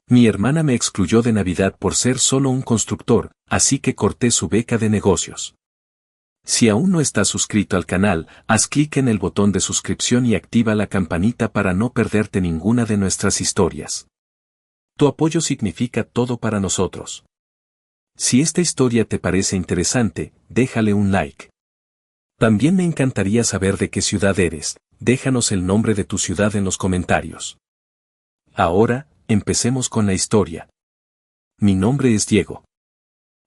Mi hermana me excluyó de Navidad por ser solo un constructor, así que corté su beca de negocios. Si aún no estás suscrito al canal, haz clic en el botón de suscripción y activa la campanita para no perderte ninguna de nuestras historias. Tu apoyo significa todo para nosotros. Si esta historia te parece interesante, déjale un like. También me encantaría saber de qué ciudad eres, déjanos el nombre de tu ciudad en los comentarios. Ahora, empecemos con la historia. Mi nombre es Diego.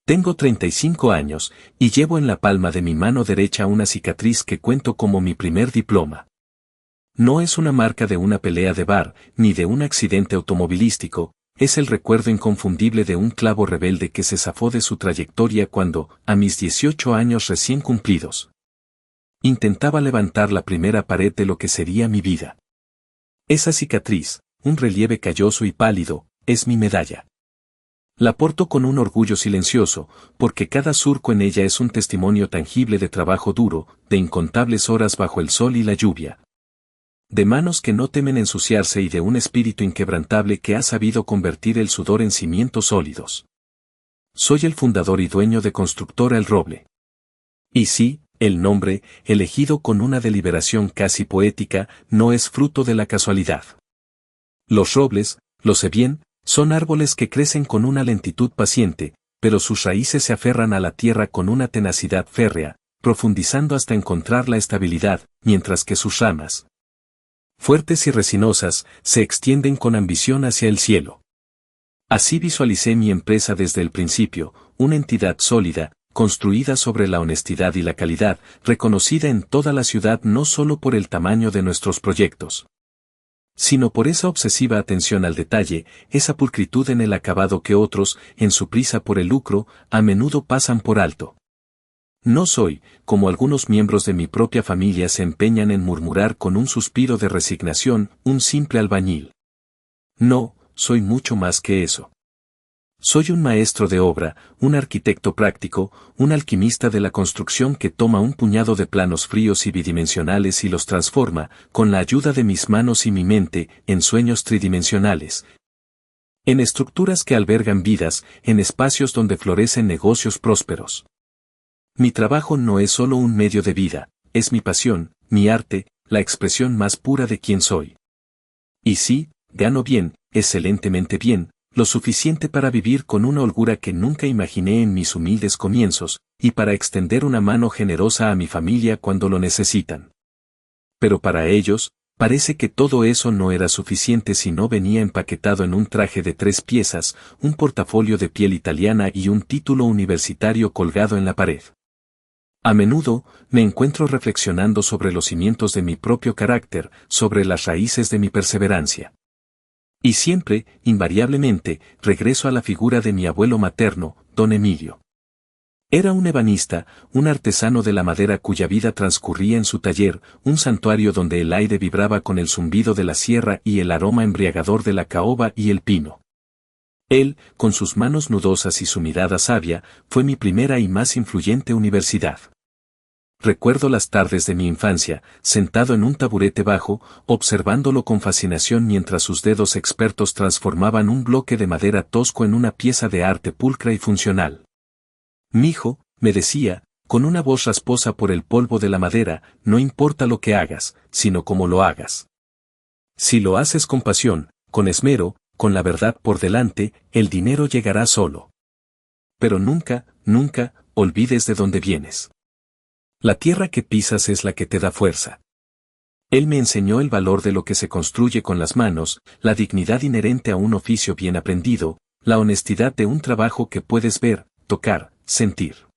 Tengo 35 años, y llevo en la palma de mi mano derecha una cicatriz que cuento como mi primer diploma. No es una marca de una pelea de bar, ni de un accidente automovilístico, es el recuerdo inconfundible de un clavo rebelde que se zafó de su trayectoria cuando, a mis 18 años recién cumplidos, intentaba levantar la primera pared de lo que sería mi vida. Esa cicatriz, un relieve calloso y pálido, es mi medalla. La porto con un orgullo silencioso, porque cada surco en ella es un testimonio tangible de trabajo duro, de incontables horas bajo el sol y la lluvia. De manos que no temen ensuciarse y de un espíritu inquebrantable que ha sabido convertir el sudor en cimientos sólidos. Soy el fundador y dueño de Constructora El Roble. Y sí, el nombre, elegido con una deliberación casi poética, no es fruto de la casualidad. Los robles, lo sé bien, son árboles que crecen con una lentitud paciente, pero sus raíces se aferran a la tierra con una tenacidad férrea, profundizando hasta encontrar la estabilidad, mientras que sus ramas, fuertes y resinosas, se extienden con ambición hacia el cielo. Así visualicé mi empresa desde el principio, una entidad sólida, construida sobre la honestidad y la calidad, reconocida en toda la ciudad no solo por el tamaño de nuestros proyectos, sino por esa obsesiva atención al detalle, esa pulcritud en el acabado que otros, en su prisa por el lucro, a menudo pasan por alto. No soy, como algunos miembros de mi propia familia se empeñan en murmurar con un suspiro de resignación, un simple albañil. No, soy mucho más que eso. Soy un maestro de obra, un arquitecto práctico, un alquimista de la construcción que toma un puñado de planos fríos y bidimensionales y los transforma, con la ayuda de mis manos y mi mente, en sueños tridimensionales. En estructuras que albergan vidas, en espacios donde florecen negocios prósperos. Mi trabajo no es solo un medio de vida, es mi pasión, mi arte, la expresión más pura de quien soy. Y sí, gano bien, excelentemente bien, lo suficiente para vivir con una holgura que nunca imaginé en mis humildes comienzos, y para extender una mano generosa a mi familia cuando lo necesitan. Pero para ellos, parece que todo eso no era suficiente si no venía empaquetado en un traje de 3 piezas, un portafolio de piel italiana y un título universitario colgado en la pared. A menudo, me encuentro reflexionando sobre los cimientos de mi propio carácter, sobre las raíces de mi perseverancia. Y siempre, invariablemente, regreso a la figura de mi abuelo materno, don Emilio. Era un ebanista, un artesano de la madera cuya vida transcurría en su taller, un santuario donde el aire vibraba con el zumbido de la sierra y el aroma embriagador de la caoba y el pino. Él, con sus manos nudosas y su mirada sabia, fue mi primera y más influyente universidad. Recuerdo las tardes de mi infancia, sentado en un taburete bajo, observándolo con fascinación mientras sus dedos expertos transformaban un bloque de madera tosco en una pieza de arte pulcra y funcional. Mijo, me decía, con una voz rasposa por el polvo de la madera, no importa lo que hagas, sino cómo lo hagas. Si lo haces con pasión, con esmero, con la verdad por delante, el dinero llegará solo. Pero nunca, nunca, olvides de dónde vienes. La tierra que pisas es la que te da fuerza. Él me enseñó el valor de lo que se construye con las manos, la dignidad inherente a un oficio bien aprendido, la honestidad de un trabajo que puedes ver, tocar, sentir.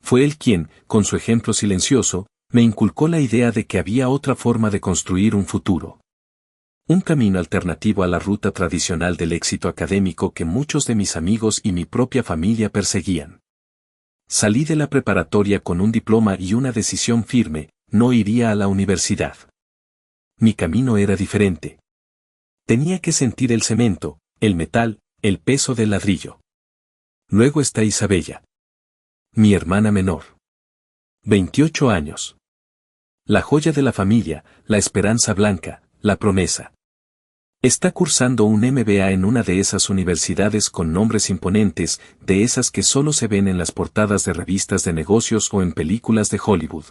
Fue él quien, con su ejemplo silencioso, me inculcó la idea de que había otra forma de construir un futuro. Un camino alternativo a la ruta tradicional del éxito académico que muchos de mis amigos y mi propia familia perseguían. Salí de la preparatoria con un diploma y una decisión firme, no iría a la universidad. Mi camino era diferente. Tenía que sentir el cemento, el metal, el peso del ladrillo. Luego está Isabella. Mi hermana menor. 28 años. La joya de la familia, la esperanza blanca, la promesa. Está cursando un MBA en una de esas universidades con nombres imponentes, de esas que solo se ven en las portadas de revistas de negocios o en películas de Hollywood.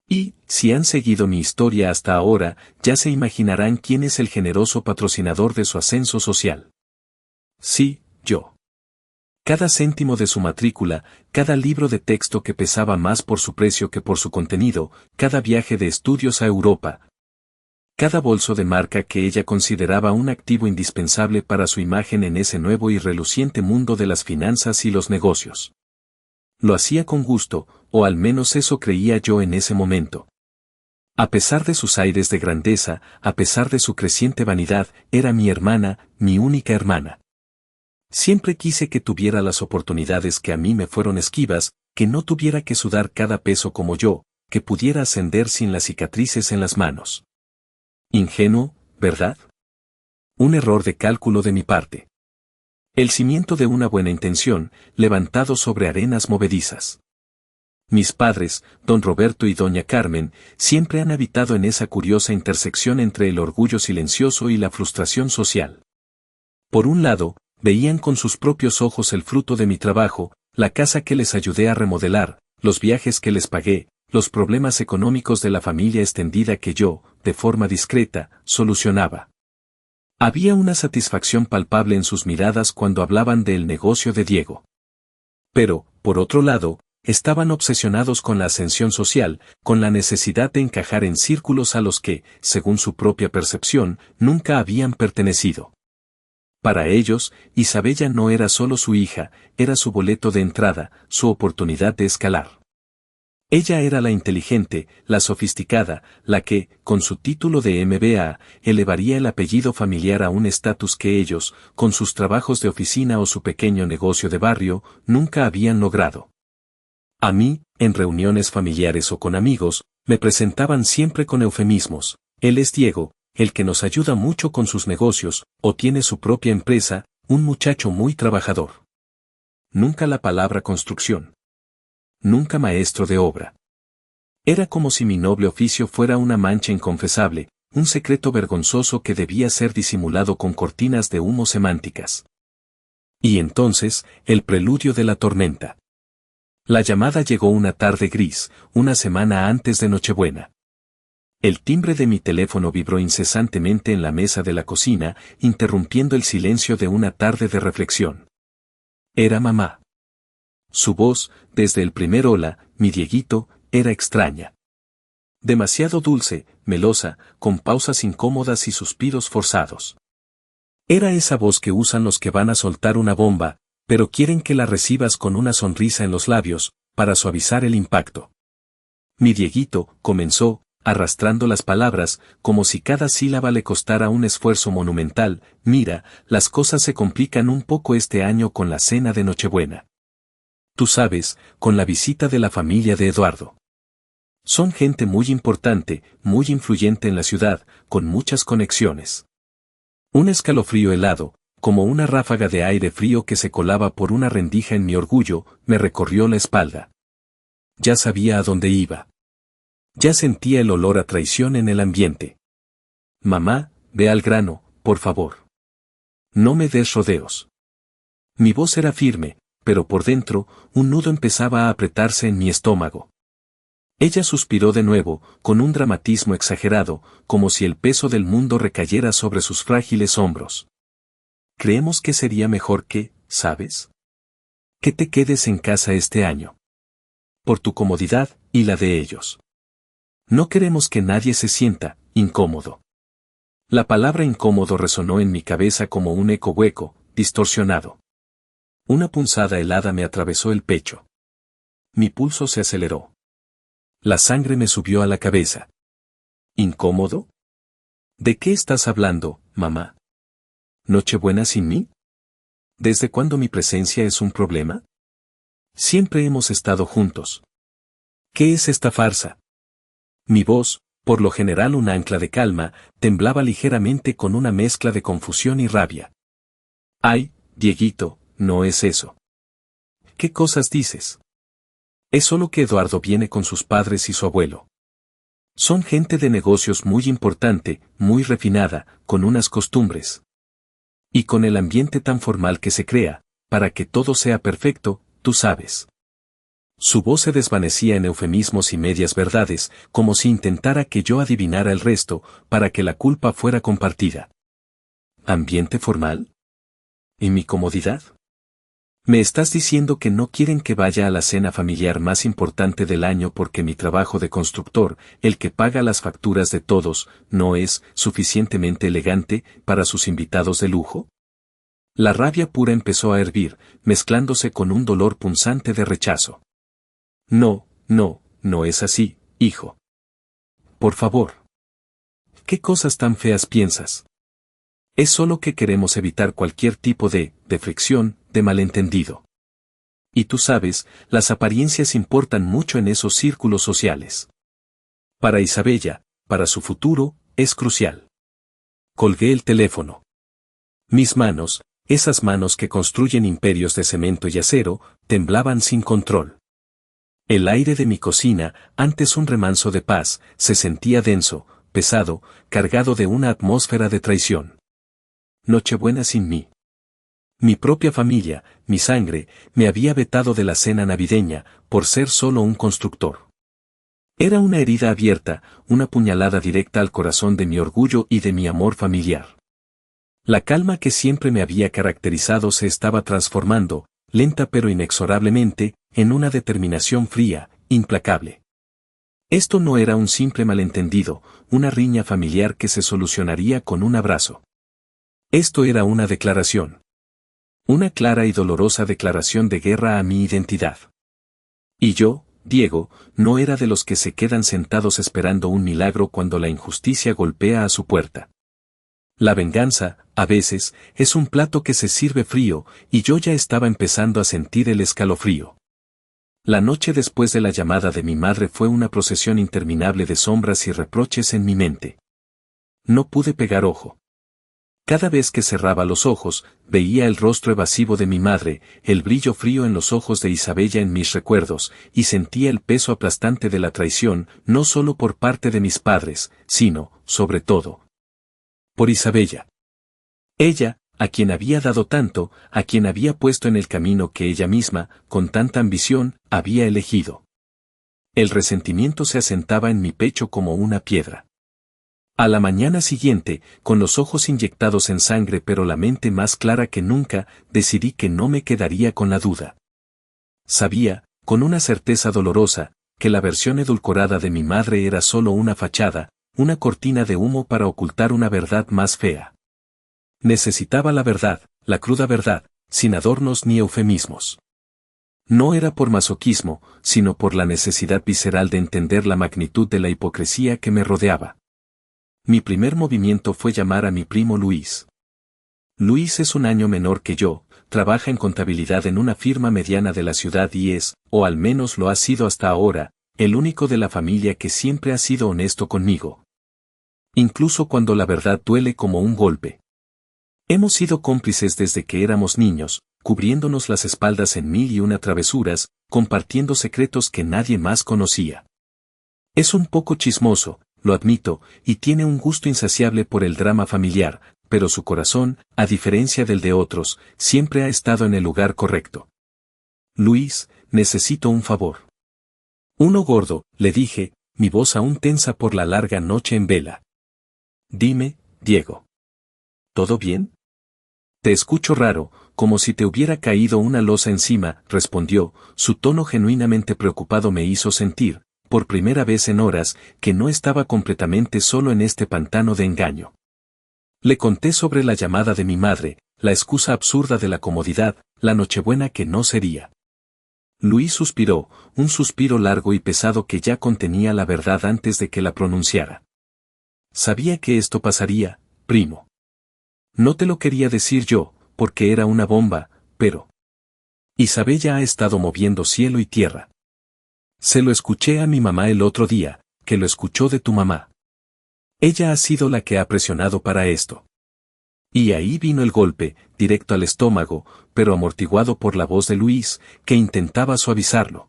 Y, si han seguido mi historia hasta ahora, ya se imaginarán quién es el generoso patrocinador de su ascenso social. Sí, yo. Cada céntimo de su matrícula, cada libro de texto que pesaba más por su precio que por su contenido, cada viaje de estudios a Europa, cada bolso de marca que ella consideraba un activo indispensable para su imagen en ese nuevo y reluciente mundo de las finanzas y los negocios. Lo hacía con gusto, o al menos eso creía yo en ese momento. A pesar de sus aires de grandeza, a pesar de su creciente vanidad, era mi hermana, mi única hermana. Siempre quise que tuviera las oportunidades que a mí me fueron esquivas, que no tuviera que sudar cada peso como yo, que pudiera ascender sin las cicatrices en las manos. Ingenuo, ¿verdad? Un error de cálculo de mi parte. El cimiento de una buena intención, levantado sobre arenas movedizas. Mis padres, don Roberto y doña Carmen, siempre han habitado en esa curiosa intersección entre el orgullo silencioso y la frustración social. Por un lado, veían con sus propios ojos el fruto de mi trabajo, la casa que les ayudé a remodelar, los viajes que les pagué, los problemas económicos de la familia extendida que yo, de forma discreta, solucionaba. Había una satisfacción palpable en sus miradas cuando hablaban del negocio de Diego. Pero, por otro lado, estaban obsesionados con la ascensión social, con la necesidad de encajar en círculos a los que, según su propia percepción, nunca habían pertenecido. Para ellos, Isabella no era solo su hija, era su boleto de entrada, su oportunidad de escalar. Ella era la inteligente, la sofisticada, la que, con su título de MBA, elevaría el apellido familiar a un estatus que ellos, con sus trabajos de oficina o su pequeño negocio de barrio, nunca habían logrado. A mí, en reuniones familiares o con amigos, me presentaban siempre con eufemismos: él es Diego, el que nos ayuda mucho con sus negocios, o tiene su propia empresa, un muchacho muy trabajador. Nunca la palabra construcción. Nunca maestro de obra. Era como si mi noble oficio fuera una mancha inconfesable, un secreto vergonzoso que debía ser disimulado con cortinas de humo semánticas. Y entonces, el preludio de la tormenta. La llamada llegó una tarde gris, una semana antes de Nochebuena. El timbre de mi teléfono vibró incesantemente en la mesa de la cocina, interrumpiendo el silencio de una tarde de reflexión. Era mamá. Su voz, desde el primer hola, mi Dieguito, era extraña. Demasiado dulce, melosa, con pausas incómodas y suspiros forzados. Era esa voz que usan los que van a soltar una bomba, pero quieren que la recibas con una sonrisa en los labios, para suavizar el impacto. Mi Dieguito, comenzó, arrastrando las palabras, como si cada sílaba le costara un esfuerzo monumental: mira, las cosas se complican un poco este año con la cena de Nochebuena. Tú sabes, con la visita de la familia de Eduardo. Son gente muy importante, muy influyente en la ciudad, con muchas conexiones. Un escalofrío helado, como una ráfaga de aire frío que se colaba por una rendija en mi orgullo, me recorrió la espalda. Ya sabía a dónde iba. Ya sentía el olor a traición en el ambiente. Mamá, ve al grano, por favor. No me des rodeos. Mi voz era firme, pero por dentro, un nudo empezaba a apretarse en mi estómago. Ella suspiró de nuevo, con un dramatismo exagerado, como si el peso del mundo recayera sobre sus frágiles hombros. Creemos que sería mejor que, ¿sabes? Que te quedes en casa este año. Por tu comodidad, y la de ellos. No queremos que nadie se sienta incómodo. La palabra incómodo resonó en mi cabeza como un eco hueco, distorsionado. Una punzada helada me atravesó el pecho. Mi pulso se aceleró. La sangre me subió a la cabeza. ¿Incómodo? ¿De qué estás hablando, mamá? ¿Nochebuena sin mí? ¿Desde cuándo mi presencia es un problema? Siempre hemos estado juntos. ¿Qué es esta farsa? Mi voz, por lo general un ancla de calma, temblaba ligeramente con una mezcla de confusión y rabia. Ay, Dieguito, no es eso. ¿Qué cosas dices? Es solo que Eduardo viene con sus padres y su abuelo. Son gente de negocios muy importante, muy refinada, con unas costumbres. Y con el ambiente tan formal que se crea, para que todo sea perfecto, tú sabes. Su voz se desvanecía en eufemismos y medias verdades, como si intentara que yo adivinara el resto, para que la culpa fuera compartida. ¿Ambiente formal? ¿Y mi comodidad? ¿Me estás diciendo que no quieren que vaya a la cena familiar más importante del año porque mi trabajo de constructor, el que paga las facturas de todos, no es suficientemente elegante para sus invitados de lujo? La rabia pura empezó a hervir, mezclándose con un dolor punzante de rechazo. No, no, no es así, hijo. Por favor. ¿Qué cosas tan feas piensas? Es solo que queremos evitar cualquier tipo de fricción, de malentendido. Y tú sabes, las apariencias importan mucho en esos círculos sociales. Para Isabella, para su futuro, es crucial. Colgué el teléfono. Mis manos, esas manos que construyen imperios de cemento y acero, temblaban sin control. El aire de mi cocina, antes un remanso de paz, se sentía denso, pesado, cargado de una atmósfera de traición. Nochebuena sin mí. Mi propia familia, mi sangre, me había vetado de la cena navideña, por ser solo un constructor. Era una herida abierta, una puñalada directa al corazón de mi orgullo y de mi amor familiar. La calma que siempre me había caracterizado se estaba transformando, lenta pero inexorablemente, en una determinación fría, implacable. Esto no era un simple malentendido, una riña familiar que se solucionaría con un abrazo. Esto era una declaración. Una clara y dolorosa declaración de guerra a mi identidad. Y yo, Diego, no era de los que se quedan sentados esperando un milagro cuando la injusticia golpea a su puerta. La venganza, a veces, es un plato que se sirve frío, y yo ya estaba empezando a sentir el escalofrío. La noche después de la llamada de mi madre fue una procesión interminable de sombras y reproches en mi mente. No pude pegar ojo. Cada vez que cerraba los ojos, veía el rostro evasivo de mi madre, el brillo frío en los ojos de Isabella en mis recuerdos, y sentía el peso aplastante de la traición, no solo por parte de mis padres, sino, sobre todo, por Isabella. Ella, a quien había dado tanto, a quien había puesto en el camino que ella misma, con tanta ambición, había elegido. El resentimiento se asentaba en mi pecho como una piedra. A la mañana siguiente, con los ojos inyectados en sangre pero la mente más clara que nunca, decidí que no me quedaría con la duda. Sabía, con una certeza dolorosa, que la versión edulcorada de mi madre era solo una fachada, una cortina de humo para ocultar una verdad más fea. Necesitaba la verdad, la cruda verdad, sin adornos ni eufemismos. No era por masoquismo, sino por la necesidad visceral de entender la magnitud de la hipocresía que me rodeaba. Mi primer movimiento fue llamar a mi primo Luis. Luis es un año menor que yo, trabaja en contabilidad en una firma mediana de la ciudad y es, o al menos lo ha sido hasta ahora, el único de la familia que siempre ha sido honesto conmigo. Incluso cuando la verdad duele como un golpe. Hemos sido cómplices desde que éramos niños, cubriéndonos las espaldas en mil y una travesuras, compartiendo secretos que nadie más conocía. Es un poco chismoso, lo admito, y tiene un gusto insaciable por el drama familiar, pero su corazón, a diferencia del de otros, siempre ha estado en el lugar correcto. Luis, necesito un favor. Uno gordo, le dije, mi voz aún tensa por la larga noche en vela. Dime, Diego. ¿Todo bien? Te escucho raro, como si te hubiera caído una losa encima, respondió, su tono genuinamente preocupado me hizo sentir, por primera vez en horas, que no estaba completamente solo en este pantano de engaño. Le conté sobre la llamada de mi madre, la excusa absurda de la comodidad, la nochebuena que no sería. Luis suspiró, un suspiro largo y pesado que ya contenía la verdad antes de que la pronunciara. Sabía que esto pasaría, primo. No te lo quería decir yo, porque era una bomba, pero... Isabella ha estado moviendo cielo y tierra. Se lo escuché a mi mamá el otro día, que lo escuchó de tu mamá. Ella ha sido la que ha presionado para esto. Y ahí vino el golpe, directo al estómago, pero amortiguado por la voz de Luis, que intentaba suavizarlo.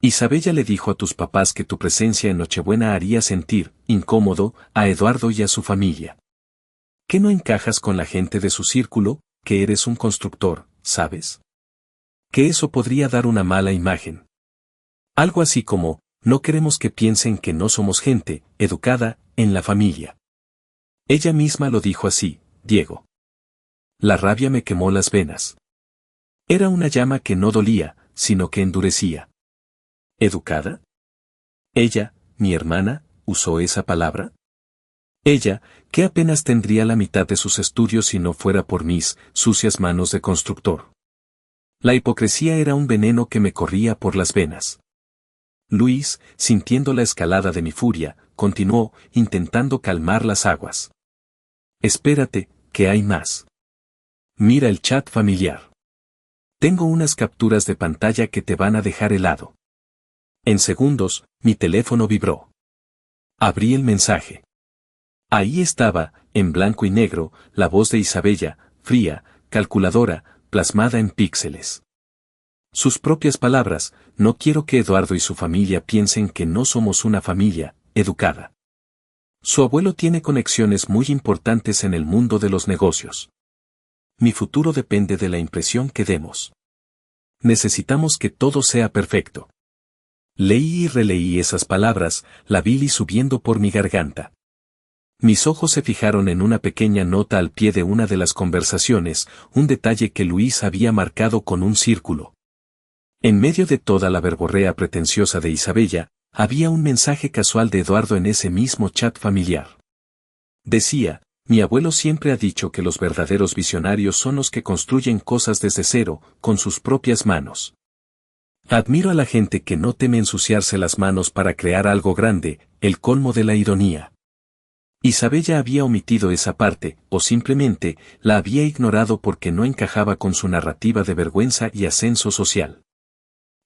Isabella le dijo a tus papás que tu presencia en Nochebuena haría sentir incómodo a Eduardo y a su familia. ¿Que no encajas con la gente de su círculo, que eres un constructor, sabes? Que eso podría dar una mala imagen. Algo así como, no queremos que piensen que no somos gente educada en la familia. Ella misma lo dijo así, Diego. La rabia me quemó las venas. Era una llama que no dolía, sino que endurecía. ¿Educada? Ella, mi hermana, usó esa palabra. Ella, que apenas tendría la mitad de sus estudios si no fuera por mis sucias manos de constructor. La hipocresía era un veneno que me corría por las venas. Luis, sintiendo la escalada de mi furia, continuó, intentando calmar las aguas. Espérate, que hay más. Mira el chat familiar. Tengo unas capturas de pantalla que te van a dejar helado. En segundos, mi teléfono vibró. Abrí el mensaje. Ahí estaba, en blanco y negro, la voz de Isabella, fría, calculadora, plasmada en píxeles. Sus propias palabras, no quiero que Eduardo y su familia piensen que no somos una familia educada. Su abuelo tiene conexiones muy importantes en el mundo de los negocios. Mi futuro depende de la impresión que demos. Necesitamos que todo sea perfecto. Leí y releí esas palabras, la bilis subiendo por mi garganta. Mis ojos se fijaron en una pequeña nota al pie de una de las conversaciones, un detalle que Luis había marcado con un círculo. En medio de toda la verborrea pretenciosa de Isabella, había un mensaje casual de Eduardo en ese mismo chat familiar. Decía, mi abuelo siempre ha dicho que los verdaderos visionarios son los que construyen cosas desde cero, con sus propias manos. Admiro a la gente que no teme ensuciarse las manos para crear algo grande, el colmo de la ironía. Isabella había omitido esa parte, o simplemente, la había ignorado porque no encajaba con su narrativa de vergüenza y ascenso social.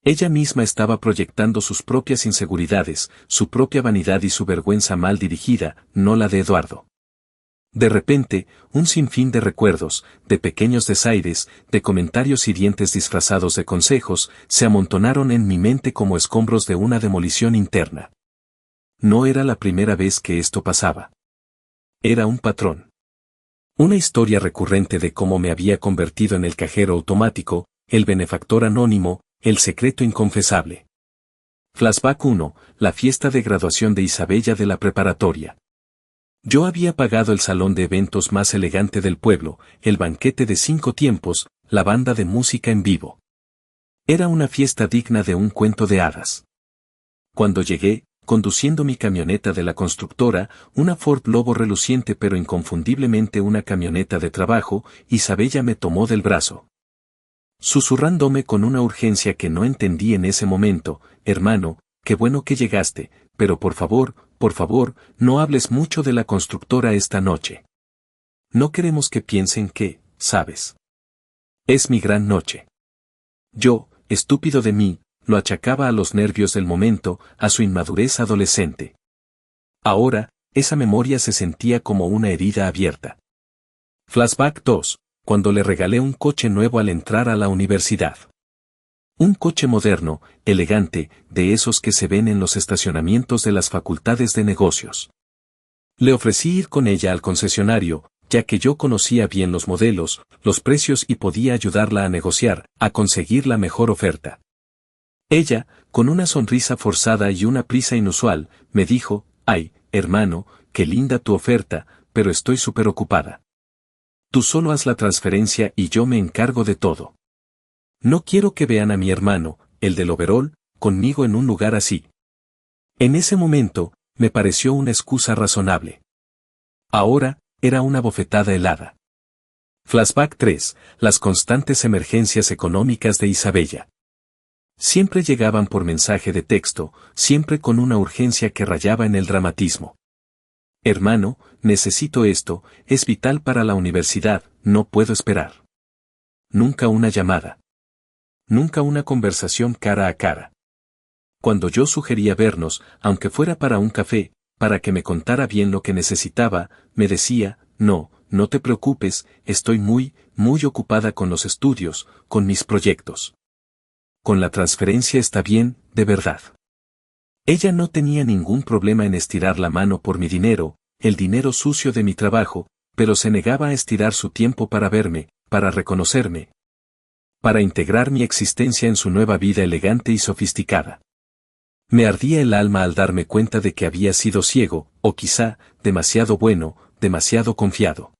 Ella misma estaba proyectando sus propias inseguridades, su propia vanidad y su vergüenza mal dirigida, no la de Eduardo. De repente, un sinfín de recuerdos, de pequeños desaires, de comentarios hirientes disfrazados de consejos, se amontonaron en mi mente como escombros de una demolición interna. No era la primera vez que esto pasaba. Era un patrón. Una historia recurrente de cómo me había convertido en el cajero automático, el benefactor anónimo, el secreto inconfesable. Flashback 1, la fiesta de graduación de Isabella de la preparatoria. Yo había pagado el salón de eventos más elegante del pueblo, el banquete de 5 tiempos, la banda de música en vivo. Era una fiesta digna de un cuento de hadas. Cuando llegué, conduciendo mi camioneta de la constructora, una Ford Lobo reluciente pero inconfundiblemente una camioneta de trabajo, Isabella me tomó del brazo. Susurrándome con una urgencia que no entendí en ese momento, hermano, qué bueno que llegaste, pero por favor, no hables mucho de la constructora esta noche. No queremos que piensen que, sabes. Es mi gran noche. Yo, estúpido de mí, lo achacaba a los nervios del momento, a su inmadurez adolescente. Ahora, esa memoria se sentía como una herida abierta. Flashback 2, cuando le regalé un coche nuevo al entrar a la universidad. Un coche moderno, elegante, de esos que se ven en los estacionamientos de las facultades de negocios. Le ofrecí ir con ella al concesionario, ya que yo conocía bien los modelos, los precios y podía ayudarla a negociar, a conseguir la mejor oferta. Ella, con una sonrisa forzada y una prisa inusual, me dijo, ay, hermano, qué linda tu oferta, pero estoy súper ocupada. Tú solo haz la transferencia y yo me encargo de todo. No quiero que vean a mi hermano, el del overol, conmigo en un lugar así. En ese momento, me pareció una excusa razonable. Ahora, era una bofetada helada. Flashback 3, las constantes emergencias económicas de Isabella. Siempre llegaban por mensaje de texto, siempre con una urgencia que rayaba en el dramatismo. Hermano, necesito esto, es vital para la universidad, no puedo esperar. Nunca una llamada. Nunca una conversación cara a cara. Cuando yo sugería vernos, aunque fuera para un café, para que me contara bien lo que necesitaba, me decía, no te preocupes, estoy muy ocupada con los estudios, con mis proyectos. Con la transferencia está bien, de verdad. Ella no tenía ningún problema en estirar la mano por mi dinero, el dinero sucio de mi trabajo, pero se negaba a estirar su tiempo para verme, para reconocerme, para integrar mi existencia en su nueva vida elegante y sofisticada. Me ardía el alma al darme cuenta de que había sido ciego, o quizá, demasiado bueno, demasiado confiado.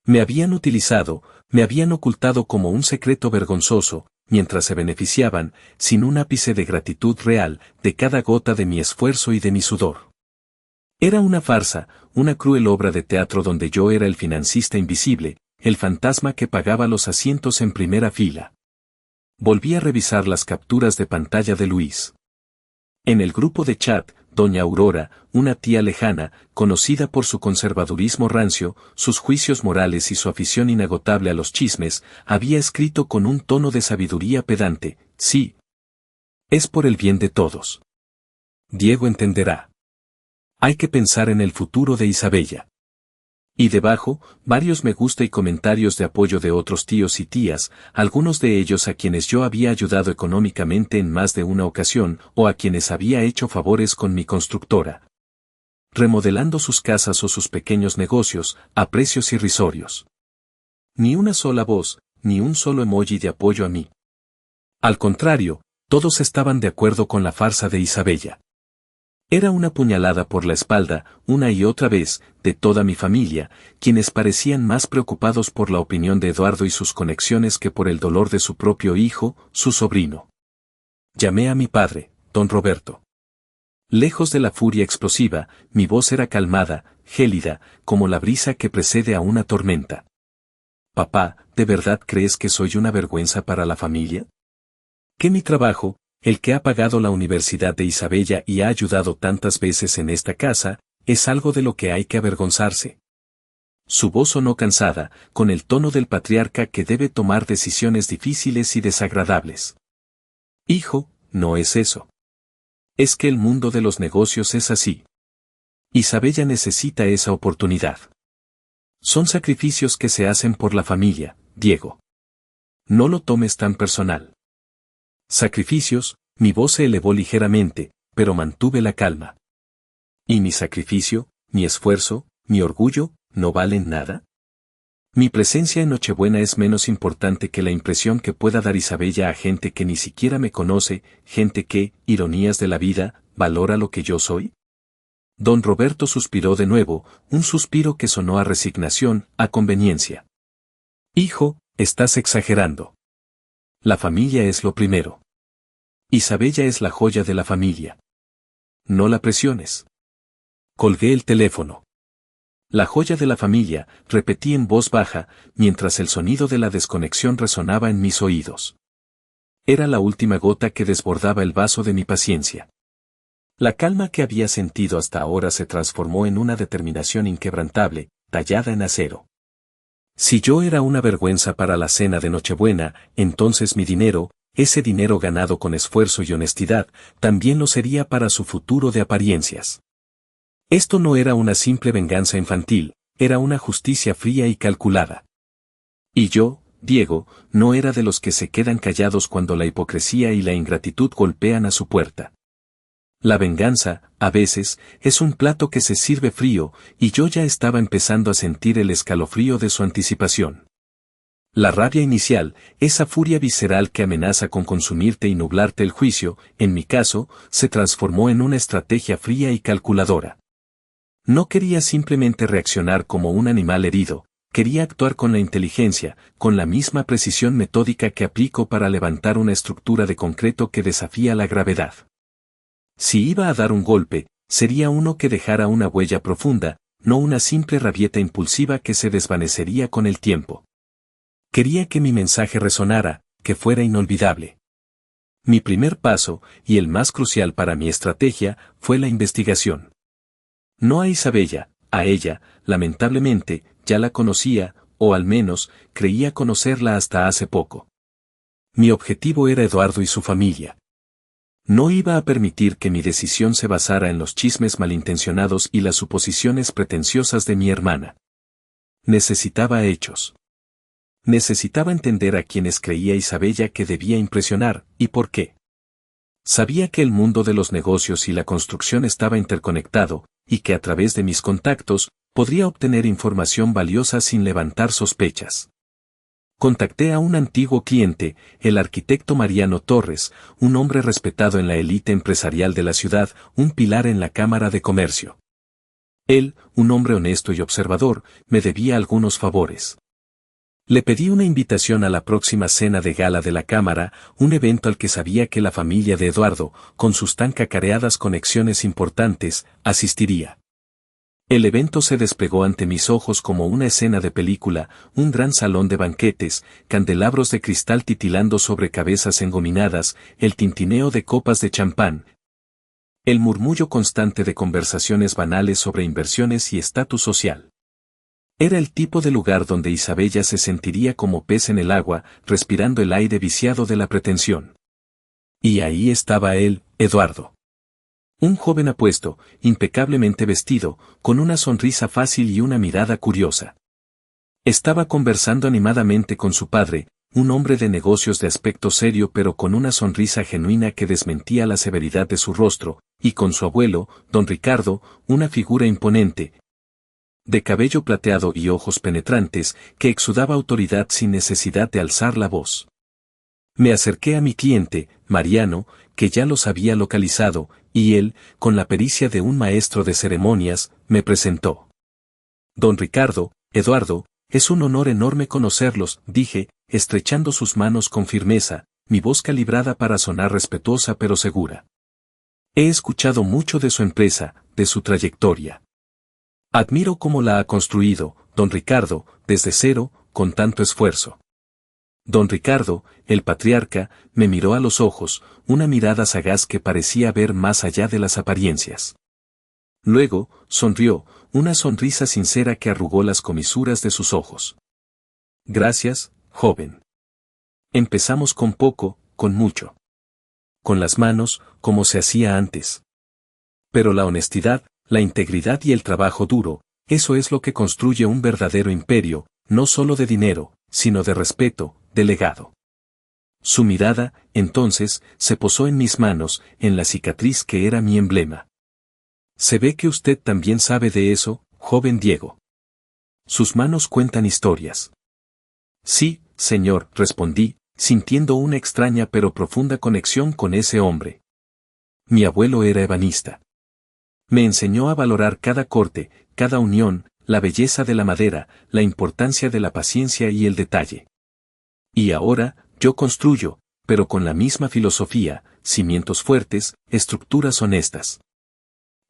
Me habían utilizado, me habían ocultado como un secreto vergonzoso, mientras se beneficiaban, sin un ápice de gratitud real, de cada gota de mi esfuerzo y de mi sudor. Era una farsa, una cruel obra de teatro donde yo era el financista invisible, el fantasma que pagaba los asientos en primera fila. Volví a revisar las capturas de pantalla de Luis. En el grupo de chat, doña Aurora, una tía lejana, conocida por su conservadurismo rancio, sus juicios morales y su afición inagotable a los chismes, había escrito con un tono de sabiduría pedante: sí. Es por el bien de todos. Diego entenderá. Hay que pensar en el futuro de Isabella. Y debajo, varios me gusta y comentarios de apoyo de otros tíos y tías, algunos de ellos a quienes yo había ayudado económicamente en más de una ocasión, o a quienes había hecho favores con mi constructora, remodelando sus casas o sus pequeños negocios, a precios irrisorios. Ni una sola voz, ni un solo emoji de apoyo a mí. Al contrario, todos estaban de acuerdo con la farsa de Isabella. Era una puñalada por la espalda, una y otra vez, de toda mi familia, quienes parecían más preocupados por la opinión de Eduardo y sus conexiones que por el dolor de su propio hijo, su sobrino. Llamé a mi padre, don Roberto. Lejos de la furia explosiva, mi voz era calmada, gélida, como la brisa que precede a una tormenta. Papá, ¿de verdad crees que soy una vergüenza para la familia? ¿Que mi trabajo, el que ha pagado la universidad de Isabella y ha ayudado tantas veces en esta casa, es algo de lo que hay que avergonzarse? Su voz sonó cansada, con el tono del patriarca que debe tomar decisiones difíciles y desagradables. Hijo, no es eso. Es que el mundo de los negocios es así. Isabella necesita esa oportunidad. Son sacrificios que se hacen por la familia, Diego. No lo tomes tan personal. Sacrificios, mi voz se elevó ligeramente, pero mantuve la calma. ¿Y mi sacrificio, mi esfuerzo, mi orgullo, no valen nada? Mi presencia en Nochebuena es menos importante que la impresión que pueda dar Isabella a gente que ni siquiera me conoce, gente que, ironías de la vida, valora lo que yo soy. Don Roberto suspiró de nuevo, un suspiro que sonó a resignación, a conveniencia. Hijo, estás exagerando. La familia es lo primero. Isabella es la joya de la familia. No la presiones. Colgué el teléfono. La joya de la familia, repetí en voz baja, mientras el sonido de la desconexión resonaba en mis oídos. Era la última gota que desbordaba el vaso de mi paciencia. La calma que había sentido hasta ahora se transformó en una determinación inquebrantable, tallada en acero. Si yo era una vergüenza para la cena de Nochebuena, entonces mi dinero, ese dinero ganado con esfuerzo y honestidad, también lo sería para su futuro de apariencias. Esto no era una simple venganza infantil, era una justicia fría y calculada. Y yo, Diego, no era de los que se quedan callados cuando la hipocresía y la ingratitud golpean a su puerta. La venganza, a veces, es un plato que se sirve frío, y yo ya estaba empezando a sentir el escalofrío de su anticipación. La rabia inicial, esa furia visceral que amenaza con consumirte y nublarte el juicio, en mi caso, se transformó en una estrategia fría y calculadora. No quería simplemente reaccionar como un animal herido, quería actuar con la inteligencia, con la misma precisión metódica que aplico para levantar una estructura de concreto que desafía la gravedad. Si iba a dar un golpe, sería uno que dejara una huella profunda, no una simple rabieta impulsiva que se desvanecería con el tiempo. Quería que mi mensaje resonara, que fuera inolvidable. Mi primer paso, y el más crucial para mi estrategia, fue la investigación. No a Isabella, a ella, lamentablemente, ya la conocía, o al menos, creía conocerla hasta hace poco. Mi objetivo era Eduardo y su familia. No iba a permitir que mi decisión se basara en los chismes malintencionados y las suposiciones pretenciosas de mi hermana. Necesitaba hechos. Necesitaba entender a quienes creía Isabella que debía impresionar, y por qué. Sabía que el mundo de los negocios y la construcción estaba interconectado, y que a través de mis contactos, podría obtener información valiosa sin levantar sospechas. Contacté a un antiguo cliente, el arquitecto Mariano Torres, un hombre respetado en la élite empresarial de la ciudad, un pilar en la Cámara de Comercio. Él, un hombre honesto y observador, me debía algunos favores. Le pedí una invitación a la próxima cena de gala de la Cámara, un evento al que sabía que la familia de Eduardo, con sus tan cacareadas conexiones importantes, asistiría. El evento se desplegó ante mis ojos como una escena de película, un gran salón de banquetes, candelabros de cristal titilando sobre cabezas engominadas, el tintineo de copas de champán, el murmullo constante de conversaciones banales sobre inversiones y estatus social. Era el tipo de lugar donde Isabella se sentiría como pez en el agua, respirando el aire viciado de la pretensión. Y ahí estaba él, Eduardo. Un joven apuesto, impecablemente vestido, con una sonrisa fácil y una mirada curiosa. Estaba conversando animadamente con su padre, un hombre de negocios de aspecto serio pero con una sonrisa genuina que desmentía la severidad de su rostro, y con su abuelo, don Ricardo, una figura imponente, de cabello plateado y ojos penetrantes, que exudaba autoridad sin necesidad de alzar la voz. Me acerqué a mi cliente, Mariano, que ya los había localizado, y él, con la pericia de un maestro de ceremonias, me presentó. Don Ricardo, Eduardo, es un honor enorme conocerlos, dije, estrechando sus manos con firmeza, mi voz calibrada para sonar respetuosa pero segura. He escuchado mucho de su empresa, de su trayectoria. Admiro cómo la ha construido, don Ricardo, desde cero, con tanto esfuerzo. Don Ricardo, el patriarca, me miró a los ojos, una mirada sagaz que parecía ver más allá de las apariencias. Luego, sonrió, una sonrisa sincera que arrugó las comisuras de sus ojos. Gracias, joven. Empezamos con poco, con mucho. Con las manos, como se hacía antes. Pero la honestidad, la integridad y el trabajo duro, eso es lo que construye un verdadero imperio, no solo de dinero, sino de respeto, de legado. Su mirada, entonces, se posó en mis manos, en la cicatriz que era mi emblema. Se ve que usted también sabe de eso, joven Diego. Sus manos cuentan historias. Sí, señor, respondí, sintiendo una extraña pero profunda conexión con ese hombre. Mi abuelo era ebanista. Me enseñó a valorar cada corte, cada unión, la belleza de la madera, la importancia de la paciencia y el detalle. Y ahora, yo construyo, pero con la misma filosofía, cimientos fuertes, estructuras honestas.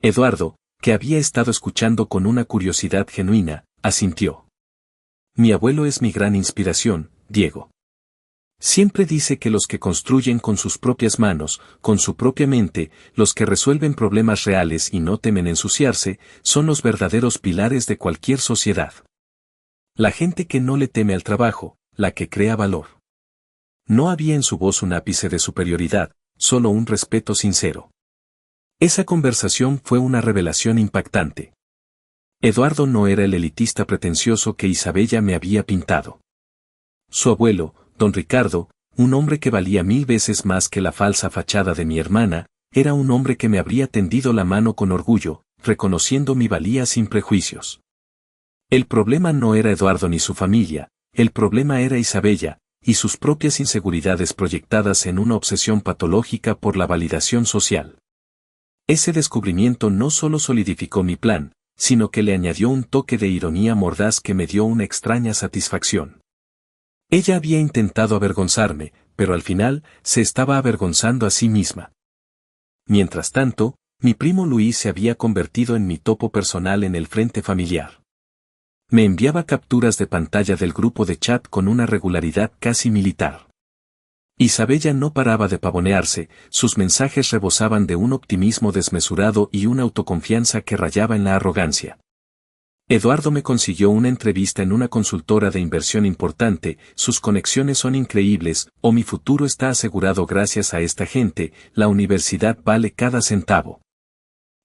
Eduardo, que había estado escuchando con una curiosidad genuina, asintió. Mi abuelo es mi gran inspiración, Diego. Siempre dice que los que construyen con sus propias manos, con su propia mente, los que resuelven problemas reales y no temen ensuciarse, son los verdaderos pilares de cualquier sociedad. La gente que no le teme al trabajo, la que crea valor. No había en su voz un ápice de superioridad, solo un respeto sincero. Esa conversación fue una revelación impactante. Eduardo no era el elitista pretencioso que Isabella me había pintado. Su abuelo, don Ricardo, un hombre que valía 1000 veces más que la falsa fachada de mi hermana, era un hombre que me habría tendido la mano con orgullo, reconociendo mi valía sin prejuicios. El problema no era Eduardo ni su familia, el problema era Isabella, y sus propias inseguridades proyectadas en una obsesión patológica por la validación social. Ese descubrimiento no solo solidificó mi plan, sino que le añadió un toque de ironía mordaz que me dio una extraña satisfacción. Ella había intentado avergonzarme, pero al final, se estaba avergonzando a sí misma. Mientras tanto, mi primo Luis se había convertido en mi topo personal en el frente familiar. Me enviaba capturas de pantalla del grupo de chat con una regularidad casi militar. Isabella no paraba de pavonearse, sus mensajes rebosaban de un optimismo desmesurado y una autoconfianza que rayaba en la arrogancia. Eduardo me consiguió una entrevista en una consultora de inversión importante, sus conexiones son increíbles, o mi futuro está asegurado gracias a esta gente, la universidad vale cada centavo.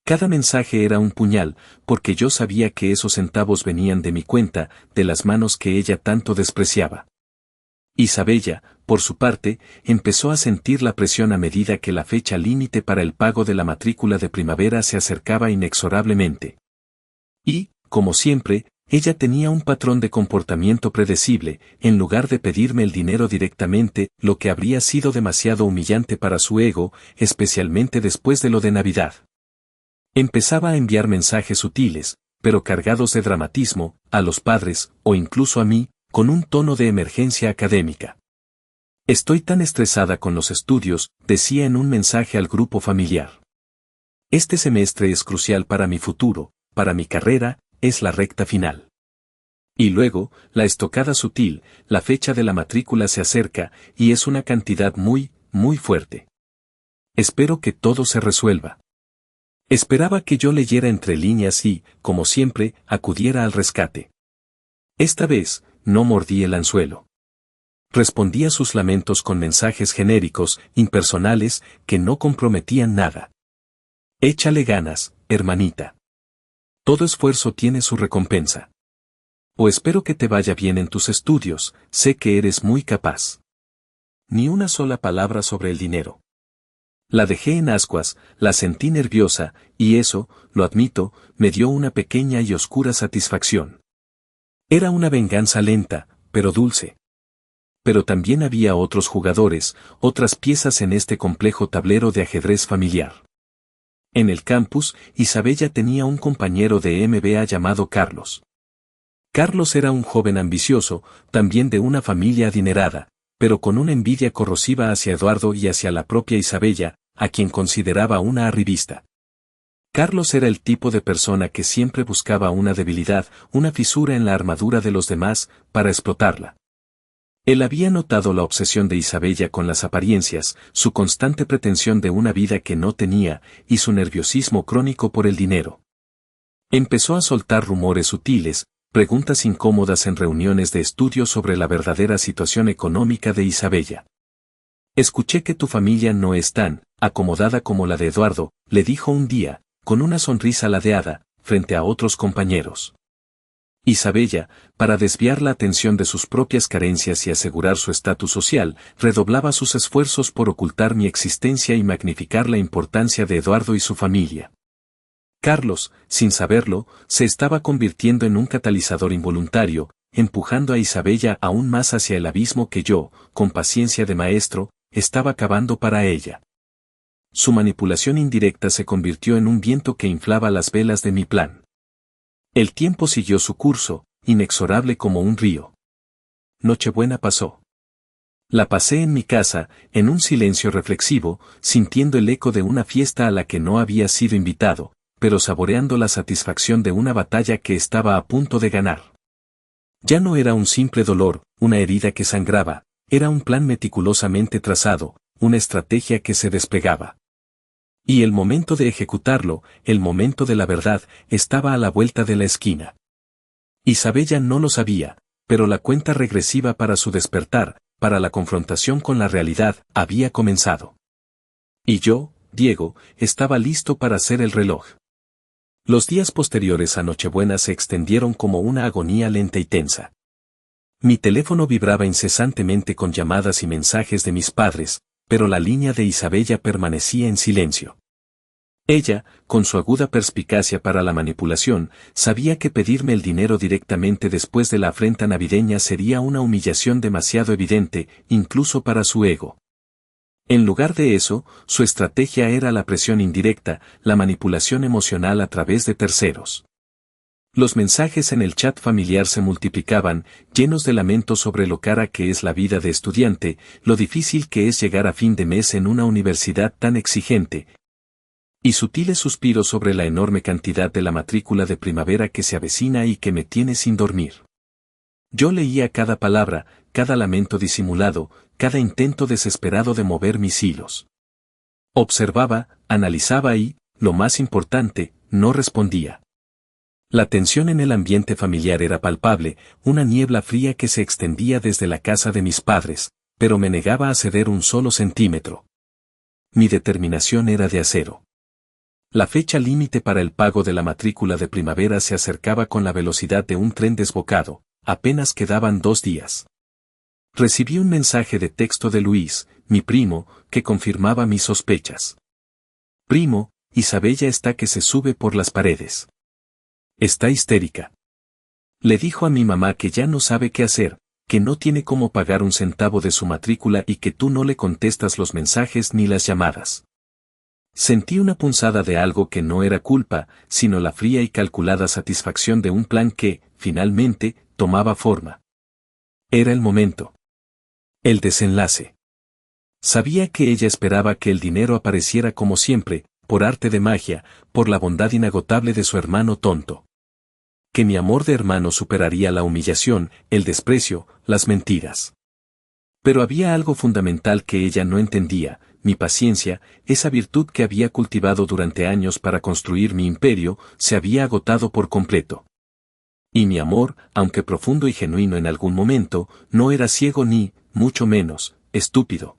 Cada mensaje era un puñal, porque yo sabía que esos centavos venían de mi cuenta, de las manos que ella tanto despreciaba. Isabella, por su parte, empezó a sentir la presión a medida que la fecha límite para el pago de la matrícula de primavera se acercaba inexorablemente. Y, como siempre, ella tenía un patrón de comportamiento predecible, en lugar de pedirme el dinero directamente, lo que habría sido demasiado humillante para su ego, especialmente después de lo de Navidad. Empezaba a enviar mensajes sutiles, pero cargados de dramatismo, a los padres, o incluso a mí, con un tono de emergencia académica. Estoy tan estresada con los estudios, decía en un mensaje al grupo familiar. Este semestre es crucial para mi futuro, para mi carrera, es la recta final. Y luego, la estocada sutil, la fecha de la matrícula se acerca, y es una cantidad muy, muy fuerte. Espero que todo se resuelva. Esperaba que yo leyera entre líneas y, como siempre, acudiera al rescate. Esta vez, no mordí el anzuelo. Respondí a sus lamentos con mensajes genéricos, impersonales, que no comprometían nada. Échale ganas, hermanita. Todo esfuerzo tiene su recompensa. O espero que te vaya bien en tus estudios, sé que eres muy capaz. Ni una sola palabra sobre el dinero. La dejé en ascuas, la sentí nerviosa, y eso, lo admito, me dio una pequeña y oscura satisfacción. Era una venganza lenta, pero dulce. Pero también había otros jugadores, otras piezas en este complejo tablero de ajedrez familiar. En el campus, Isabella tenía un compañero de MBA llamado Carlos. Carlos era un joven ambicioso, también de una familia adinerada, pero con una envidia corrosiva hacia Eduardo y hacia la propia Isabella, a quien consideraba una arribista. Carlos era el tipo de persona que siempre buscaba una debilidad, una fisura en la armadura de los demás, para explotarla. Él había notado la obsesión de Isabella con las apariencias, su constante pretensión de una vida que no tenía, y su nerviosismo crónico por el dinero. Empezó a soltar rumores sutiles, preguntas incómodas en reuniones de estudio sobre la verdadera situación económica de Isabella. Escuché que tu familia no es tan acomodada como la de Eduardo, le dijo un día, con una sonrisa ladeada, frente a otros compañeros. Isabella, para desviar la atención de sus propias carencias y asegurar su estatus social, redoblaba sus esfuerzos por ocultar mi existencia y magnificar la importancia de Eduardo y su familia. Carlos, sin saberlo, se estaba convirtiendo en un catalizador involuntario, empujando a Isabella aún más hacia el abismo que yo, con paciencia de maestro, estaba cavando para ella. Su manipulación indirecta se convirtió en un viento que inflaba las velas de mi plan. El tiempo siguió su curso, inexorable como un río. Nochebuena pasó. La pasé en mi casa, en un silencio reflexivo, sintiendo el eco de una fiesta a la que no había sido invitado, pero saboreando la satisfacción de una batalla que estaba a punto de ganar. Ya no era un simple dolor, una herida que sangraba, era un plan meticulosamente trazado, una estrategia que se desplegaba. Y el momento de ejecutarlo, el momento de la verdad, estaba a la vuelta de la esquina. Isabella no lo sabía, pero la cuenta regresiva para su despertar, para la confrontación con la realidad, había comenzado. Y yo, Diego, estaba listo para hacer el reloj. Los días posteriores a Nochebuena se extendieron como una agonía lenta y tensa. Mi teléfono vibraba incesantemente con llamadas y mensajes de mis padres, pero la línea de Isabella permanecía en silencio. Ella, con su aguda perspicacia para la manipulación, sabía que pedirme el dinero directamente después de la afrenta navideña sería una humillación demasiado evidente, incluso para su ego. En lugar de eso, su estrategia era la presión indirecta, la manipulación emocional a través de terceros. Los mensajes en el chat familiar se multiplicaban, llenos de lamentos sobre lo cara que es la vida de estudiante, lo difícil que es llegar a fin de mes en una universidad tan exigente, y sutiles suspiros sobre la enorme cantidad de la matrícula de primavera que se avecina y que me tiene sin dormir. Yo leía cada palabra, cada lamento disimulado, cada intento desesperado de mover mis hilos. Observaba, analizaba y, lo más importante, no respondía. La tensión en el ambiente familiar era palpable, una niebla fría que se extendía desde la casa de mis padres, pero me negaba a ceder un solo centímetro. Mi determinación era de acero. La fecha límite para el pago de la matrícula de primavera se acercaba con la velocidad de un tren desbocado, apenas quedaban 2 días. Recibí un mensaje de texto de Luis, mi primo, que confirmaba mis sospechas. Primo, Isabella está que se sube por las paredes. Está histérica. Le dijo a mi mamá que ya no sabe qué hacer, que no tiene cómo pagar un centavo de su matrícula y que tú no le contestas los mensajes ni las llamadas. Sentí una punzada de algo que no era culpa, sino la fría y calculada satisfacción de un plan que, finalmente, tomaba forma. Era el momento. El desenlace. Sabía que ella esperaba que el dinero apareciera como siempre, por arte de magia, por la bondad inagotable de su hermano tonto. Que mi amor de hermano superaría la humillación, el desprecio, las mentiras. Pero había algo fundamental que ella no entendía, mi paciencia, esa virtud que había cultivado durante años para construir mi imperio, se había agotado por completo. Y mi amor, aunque profundo y genuino en algún momento, no era ciego ni, mucho menos, estúpido.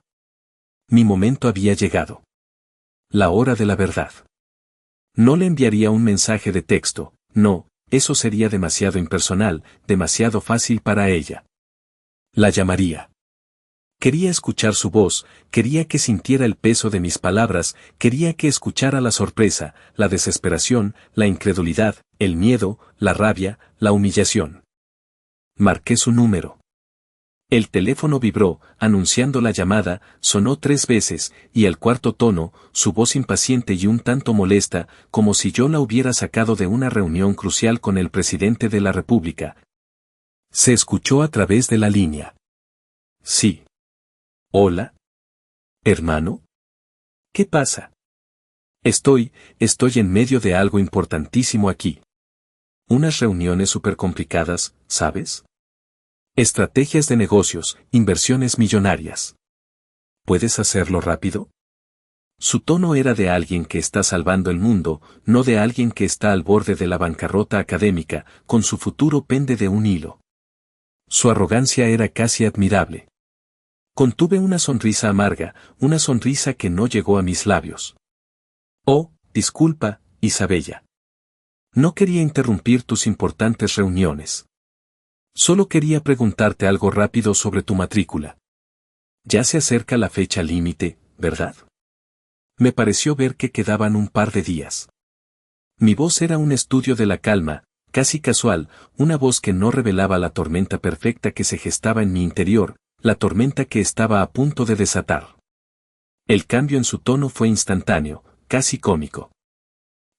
Mi momento había llegado. La hora de la verdad. No le enviaría un mensaje de texto, no, eso sería demasiado impersonal, demasiado fácil para ella. La llamaría. Quería escuchar su voz, quería que sintiera el peso de mis palabras, quería que escuchara la sorpresa, la desesperación, la incredulidad, el miedo, la rabia, la humillación. Marqué su número. El teléfono vibró, anunciando la llamada, sonó 3 veces, y al cuarto tono, su voz impaciente y un tanto molesta, como si yo la hubiera sacado de una reunión crucial con el presidente de la República. Se escuchó a través de la línea. Sí. Hola. ¿Hermano? ¿Qué pasa? Estoy en medio de algo importantísimo aquí. Unas reuniones súper complicadas, ¿sabes? Estrategias de negocios, inversiones millonarias. ¿Puedes hacerlo rápido? Su tono era de alguien que está salvando el mundo, no de alguien que está al borde de la bancarrota académica, con su futuro pende de un hilo. Su arrogancia era casi admirable. Contuve una sonrisa amarga, una sonrisa que no llegó a mis labios. Oh, disculpa, Isabella. No quería interrumpir tus importantes reuniones. Solo quería preguntarte algo rápido sobre tu matrícula. Ya se acerca la fecha límite, ¿verdad? Me pareció ver que quedaban un par de días. Mi voz era un estudio de la calma, casi casual, una voz que no revelaba la tormenta perfecta que se gestaba en mi interior, la tormenta que estaba a punto de desatar. El cambio en su tono fue instantáneo, casi cómico.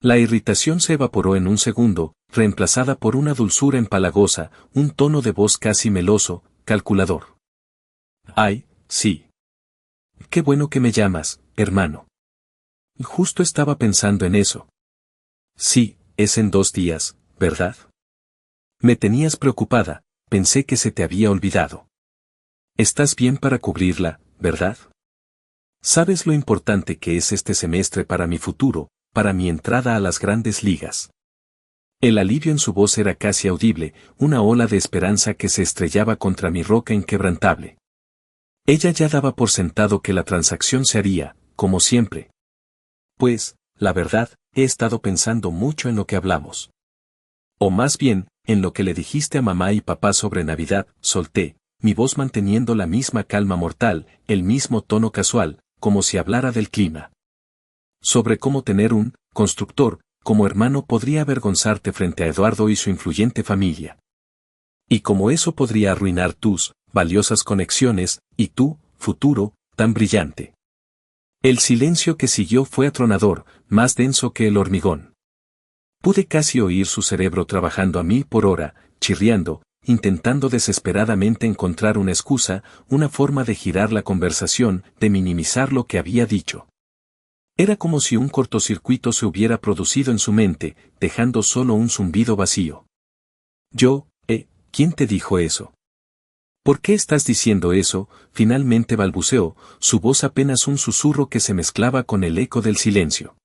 La irritación se evaporó en un segundo, reemplazada por una dulzura empalagosa, un tono de voz casi meloso, calculador. Ay, sí. Qué bueno que me llamas, hermano. Justo estaba pensando en eso. Sí, es en 2 días, ¿verdad? Me tenías preocupada, pensé que se te había olvidado. Estás bien para cubrirla, ¿verdad? ¿Sabes lo importante que es este semestre para mi futuro, para mi entrada a las grandes ligas? El alivio en su voz era casi audible, una ola de esperanza que se estrellaba contra mi roca inquebrantable. Ella ya daba por sentado que la transacción se haría, como siempre. Pues, la verdad, he estado pensando mucho en lo que hablamos. O más bien, en lo que le dijiste a mamá y papá sobre Navidad, solté, mi voz manteniendo la misma calma mortal, el mismo tono casual, como si hablara del clima. Sobre cómo tener un constructor, como hermano podría avergonzarte frente a Eduardo y su influyente familia. Y como eso podría arruinar tus valiosas conexiones, y tu futuro, tan brillante. El silencio que siguió fue atronador, más denso que el hormigón. Pude casi oír su cerebro trabajando a 1000 por hora, chirriando, intentando desesperadamente encontrar una excusa, una forma de girar la conversación, de minimizar lo que había dicho. Era como si un cortocircuito se hubiera producido en su mente, dejando solo un zumbido vacío. ¿Quién te dijo eso? ¿Por qué estás diciendo eso? Finalmente balbuceó, su voz apenas un susurro que se mezclaba con el eco del silencio.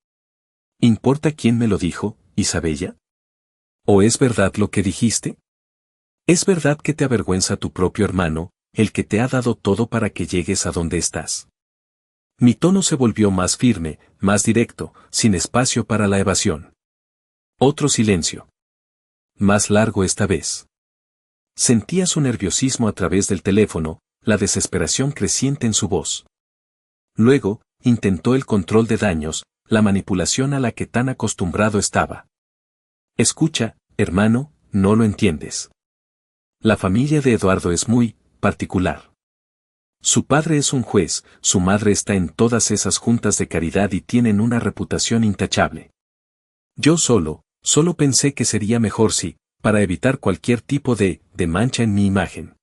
¿Importa quién me lo dijo, Isabella? ¿O es verdad lo que dijiste? ¿Es verdad que te avergüenza tu propio hermano, el que te ha dado todo para que llegues a donde estás? Mi tono se volvió más firme, más directo, sin espacio para la evasión. Otro silencio. Más largo esta vez. Sentía su nerviosismo a través del teléfono, la desesperación creciente en su voz. Luego, intentó el control de daños, la manipulación a la que tan acostumbrado estaba. Escucha, hermano, no lo entiendes. La familia de Eduardo es muy particular. Su padre es un juez, su madre está en todas esas juntas de caridad y tienen una reputación intachable. Yo solo pensé que sería mejor si, para evitar cualquier tipo de mancha en mi imagen.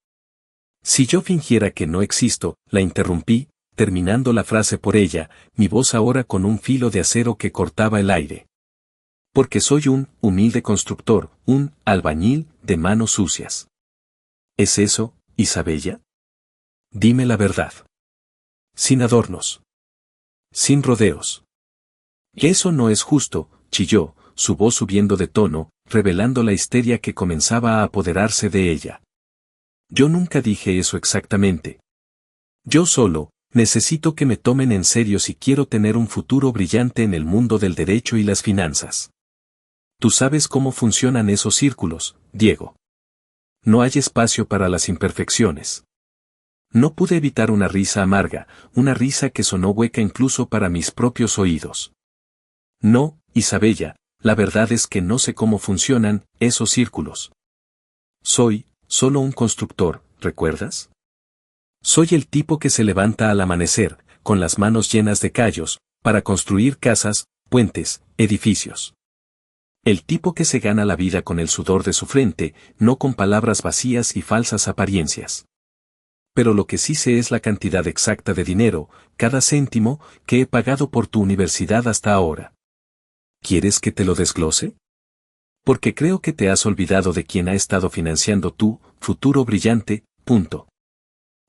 Si yo fingiera que no existo, la interrumpí, terminando la frase por ella, mi voz ahora con un filo de acero que cortaba el aire. Porque soy un humilde constructor, un albañil de manos sucias. ¿Es eso, Isabella? Dime la verdad. Sin adornos. Sin rodeos. Eso no es justo, chilló, su voz subiendo de tono, revelando la histeria que comenzaba a apoderarse de ella. Yo nunca dije eso exactamente. Yo solo necesito que me tomen en serio si quiero tener un futuro brillante en el mundo del derecho y las finanzas. Tú sabes cómo funcionan esos círculos, Diego. No hay espacio para las imperfecciones. No pude evitar una risa amarga, una risa que sonó hueca incluso para mis propios oídos. No, Isabella, la verdad es que no sé cómo funcionan esos círculos. Soy solo un constructor, ¿recuerdas? Soy el tipo que se levanta al amanecer, con las manos llenas de callos, para construir casas, puentes, edificios. El tipo que se gana la vida con el sudor de su frente, no con palabras vacías y falsas apariencias. Pero lo que sí sé es la cantidad exacta de dinero, cada céntimo, que he pagado por tu universidad hasta ahora. ¿Quieres que te lo desglose? Porque creo que te has olvidado de quién ha estado financiando tu futuro brillante, punto.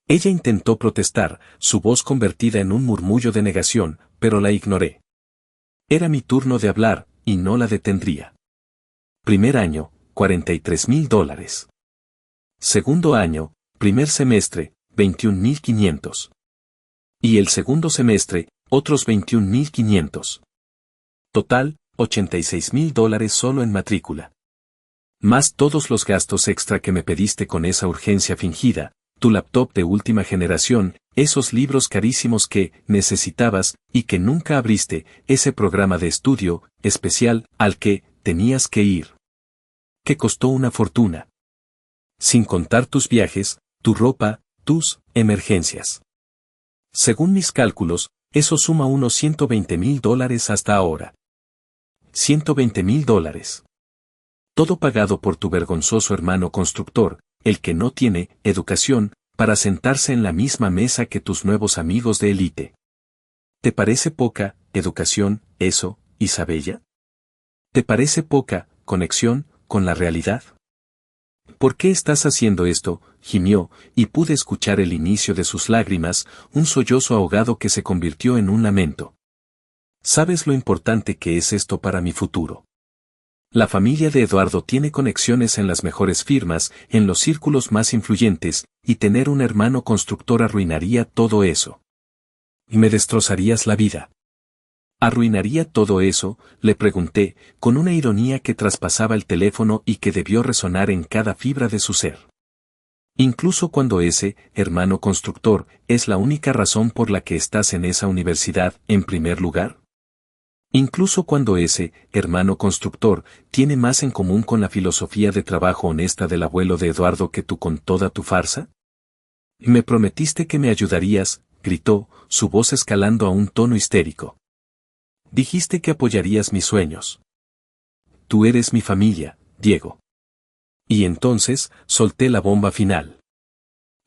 Ella intentó protestar, su voz convertida en un murmullo de negación, pero la ignoré. Era mi turno de hablar, y no la detendría. Primer año, $43,000. Segundo año, primer semestre, 21,500. Y el segundo semestre, otros 21,500. Total, $86,000 solo en matrícula. Más todos los gastos extra que me pediste con esa urgencia fingida, tu laptop de última generación, esos libros carísimos que necesitabas y que nunca abriste, ese programa de estudio especial al que tenías que ir. Que costó una fortuna. Sin contar tus viajes, tu ropa, tus emergencias. Según mis cálculos, eso suma unos $120,000 hasta ahora. $120,000. Todo pagado por tu vergonzoso hermano constructor, el que no tiene educación para sentarse en la misma mesa que tus nuevos amigos de élite. ¿Te parece poca educación eso, Isabella? ¿Te parece poca conexión con la realidad? ¿Por qué estás haciendo esto?, gimió, y pude escuchar el inicio de sus lágrimas, un sollozo ahogado que se convirtió en un lamento. ¿Sabes lo importante que es esto para mi futuro? La familia de Eduardo tiene conexiones en las mejores firmas, en los círculos más influyentes, y tener un hermano constructor arruinaría todo eso. Y me destrozarías la vida. ¿Arruinaría todo eso?, le pregunté, con una ironía que traspasaba el teléfono y que debió resonar en cada fibra de su ser. Incluso cuando ese hermano constructor es la única razón por la que estás en esa universidad, en primer lugar. Incluso cuando ese hermano constructor tiene más en común con la filosofía de trabajo honesta del abuelo de Eduardo que tú con toda tu farsa. Me prometiste que me ayudarías, gritó, su voz escalando a un tono histérico. Dijiste que apoyarías mis sueños. Tú eres mi familia, Diego. Y entonces, solté la bomba final.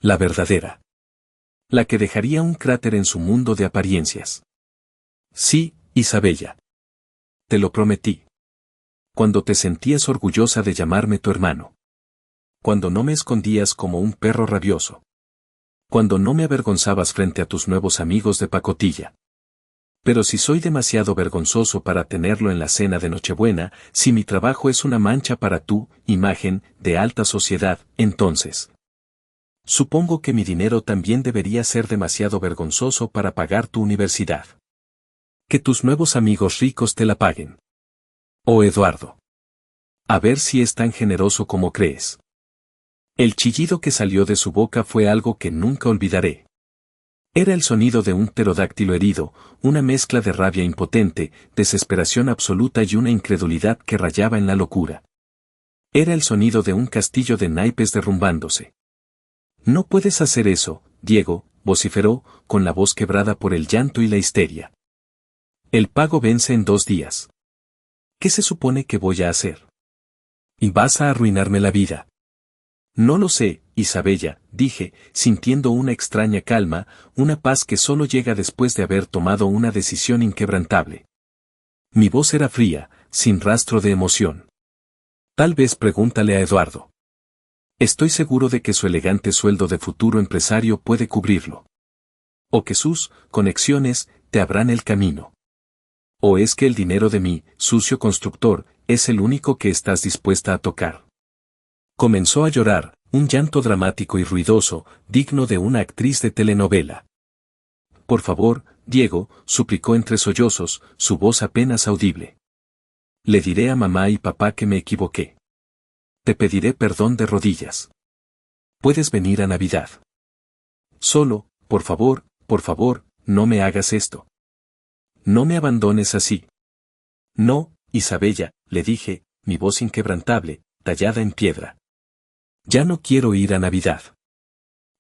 La verdadera. La que dejaría un cráter en su mundo de apariencias. Sí, Isabella. Te lo prometí. Cuando te sentías orgullosa de llamarme tu hermano. Cuando no me escondías como un perro rabioso. Cuando no me avergonzabas frente a tus nuevos amigos de pacotilla. Pero si soy demasiado vergonzoso para tenerlo en la cena de Nochebuena, si mi trabajo es una mancha para tu imagen de alta sociedad, entonces. Supongo que mi dinero también debería ser demasiado vergonzoso para pagar tu universidad. Que tus nuevos amigos ricos te la paguen. Oh Eduardo. A ver si es tan generoso como crees. El chillido que salió de su boca fue algo que nunca olvidaré. Era el sonido de un pterodáctilo herido, una mezcla de rabia impotente, desesperación absoluta y una incredulidad que rayaba en la locura. Era el sonido de un castillo de naipes derrumbándose. No puedes hacer eso, Diego, vociferó, con la voz quebrada por el llanto y la histeria. El pago vence en 2 días. ¿Qué se supone que voy a hacer? ¿Y vas a arruinarme la vida? No lo sé, Isabella, dije, sintiendo una extraña calma, una paz que solo llega después de haber tomado una decisión inquebrantable. Mi voz era fría, sin rastro de emoción. Tal vez pregúntale a Eduardo. Estoy seguro de que su elegante sueldo de futuro empresario puede cubrirlo. O que sus conexiones te abran el camino. ¿O es que el dinero de mi sucio constructor es el único que estás dispuesta a tocar? Comenzó a llorar, un llanto dramático y ruidoso, digno de una actriz de telenovela. Por favor, Diego, suplicó entre sollozos, su voz apenas audible. Le diré a mamá y papá que me equivoqué. Te pediré perdón de rodillas. Puedes venir a Navidad. Solo, por favor, no me hagas esto. No me abandones así. No, Isabella, le dije, mi voz inquebrantable, tallada en piedra. Ya no quiero ir a Navidad.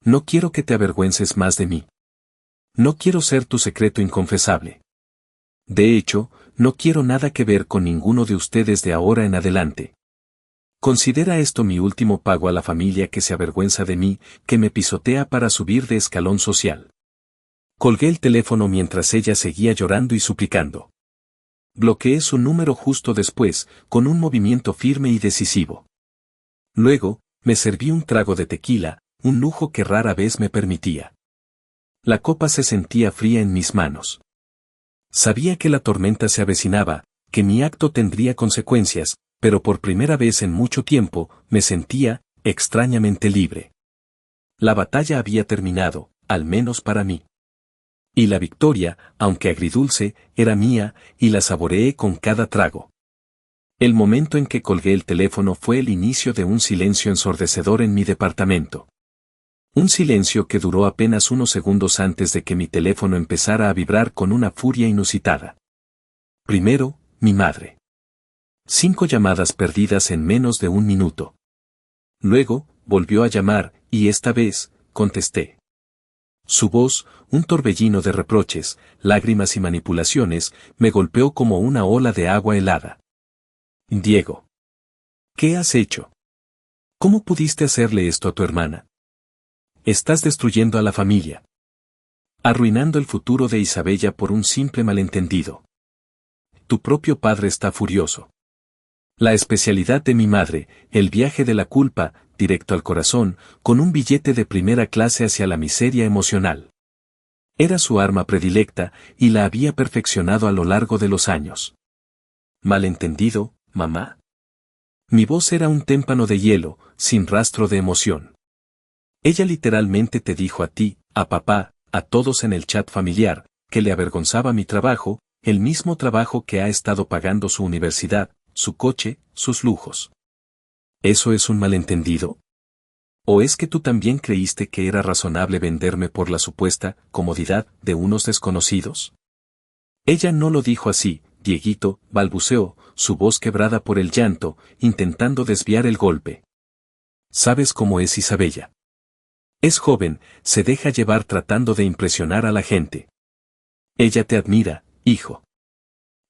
No quiero que te avergüences más de mí. No quiero ser tu secreto inconfesable. De hecho, no quiero nada que ver con ninguno de ustedes de ahora en adelante. Considera esto mi último pago a la familia que se avergüenza de mí, que me pisotea para subir de escalón social. Colgué el teléfono mientras ella seguía llorando y suplicando. Bloqueé su número justo después, con un movimiento firme y decisivo. Luego, me serví un trago de tequila, un lujo que rara vez me permitía. La copa se sentía fría en mis manos. Sabía que la tormenta se avecinaba, que mi acto tendría consecuencias, pero por primera vez en mucho tiempo, me sentía, extrañamente libre. La batalla había terminado, al menos para mí. Y la victoria, aunque agridulce, era mía, y la saboreé con cada trago. El momento en que colgué el teléfono fue el inicio de un silencio ensordecedor en mi departamento. Un silencio que duró apenas unos segundos antes de que mi teléfono empezara a vibrar con una furia inusitada. Primero, mi madre. 5 llamadas perdidas en menos de 1 minuto. Luego, volvió a llamar, y esta vez, contesté. Su voz, un torbellino de reproches, lágrimas y manipulaciones, me golpeó como una ola de agua helada. Diego. ¿Qué has hecho? ¿Cómo pudiste hacerle esto a tu hermana? Estás destruyendo a la familia. Arruinando el futuro de Isabella por un simple malentendido. Tu propio padre está furioso. La especialidad de mi madre, el viaje de la culpa, directo al corazón, con un billete de primera clase hacia la miseria emocional. Era su arma predilecta, y la había perfeccionado a lo largo de los años. ¿Malentendido, mamá? Mi voz era un témpano de hielo, sin rastro de emoción. Ella literalmente te dijo a ti, a papá, a todos en el chat familiar, que le avergonzaba mi trabajo, el mismo trabajo que ha estado pagando su universidad, su coche, sus lujos. ¿Eso es un malentendido? ¿O es que tú también creíste que era razonable venderme por la supuesta comodidad de unos desconocidos? Ella no lo dijo así, Dieguito, balbuceó, su voz quebrada por el llanto, intentando desviar el golpe. ¿Sabes cómo es Isabella? Es joven, se deja llevar tratando de impresionar a la gente. Ella te admira, hijo.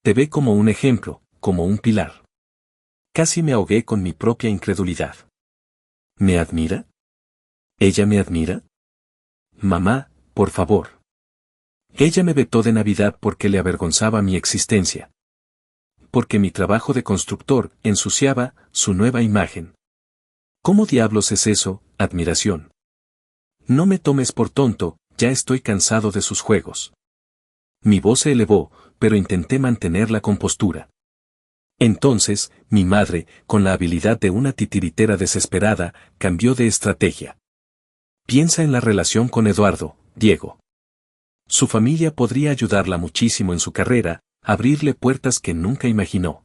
Te ve como un ejemplo, como un pilar. Casi me ahogué con mi propia incredulidad. ¿Me admira? ¿Ella me admira? Mamá, por favor. Ella me vetó de Navidad porque le avergonzaba mi existencia. Porque mi trabajo de constructor ensuciaba su nueva imagen. ¿Cómo diablos es eso, admiración? No me tomes por tonto, ya estoy cansado de sus juegos. Mi voz se elevó, pero intenté mantener la compostura. Entonces, mi madre, con la habilidad de una titiritera desesperada, cambió de estrategia. Piensa en la relación con Eduardo, Diego. Su familia podría ayudarla muchísimo en su carrera, abrirle puertas que nunca imaginó.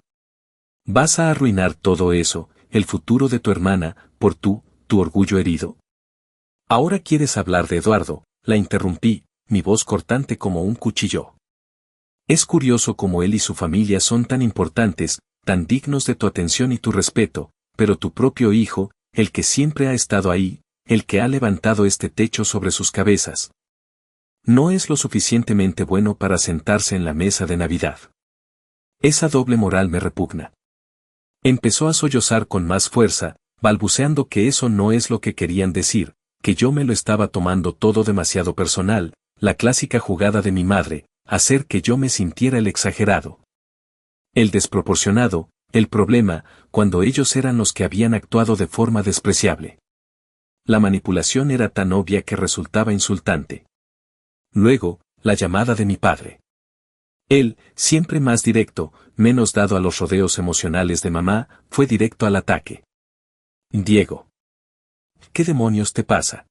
Vas a arruinar todo eso, el futuro de tu hermana, por tu tu orgullo herido. Ahora quieres hablar de Eduardo, la interrumpí, mi voz cortante como un cuchillo. Es curioso cómo él y su familia son tan importantes, tan dignos de tu atención y tu respeto, pero tu propio hijo, el que siempre ha estado ahí, el que ha levantado este techo sobre sus cabezas, no es lo suficientemente bueno para sentarse en la mesa de Navidad. Esa doble moral me repugna. Empezó a sollozar con más fuerza, balbuceando que eso no es lo que querían decir, que yo me lo estaba tomando todo demasiado personal, la clásica jugada de mi madre, hacer que yo me sintiera el exagerado, el desproporcionado, el problema, cuando ellos eran los que habían actuado de forma despreciable. La manipulación era tan obvia que resultaba insultante. Luego, la llamada de mi padre. Él, siempre más directo, menos dado a los rodeos emocionales de mamá, fue directo al ataque. Diego. ¿Qué demonios te pasa?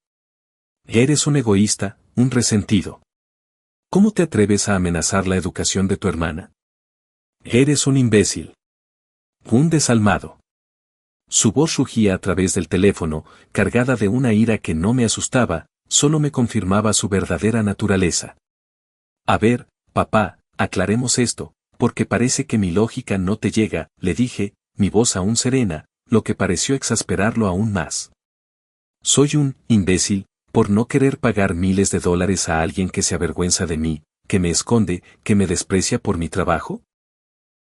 Eres un egoísta, un resentido. ¿Cómo te atreves a amenazar la educación de tu hermana? Eres un imbécil. Un desalmado. Su voz rugía a través del teléfono, cargada de una ira que no me asustaba, solo me confirmaba su verdadera naturaleza. A ver, papá, aclaremos esto, porque parece que mi lógica no te llega, le dije, mi voz aún serena, lo que pareció exasperarlo aún más. Soy un imbécil, por no querer pagar miles de dólares a alguien que se avergüenza de mí, que me esconde, que me desprecia por mi trabajo.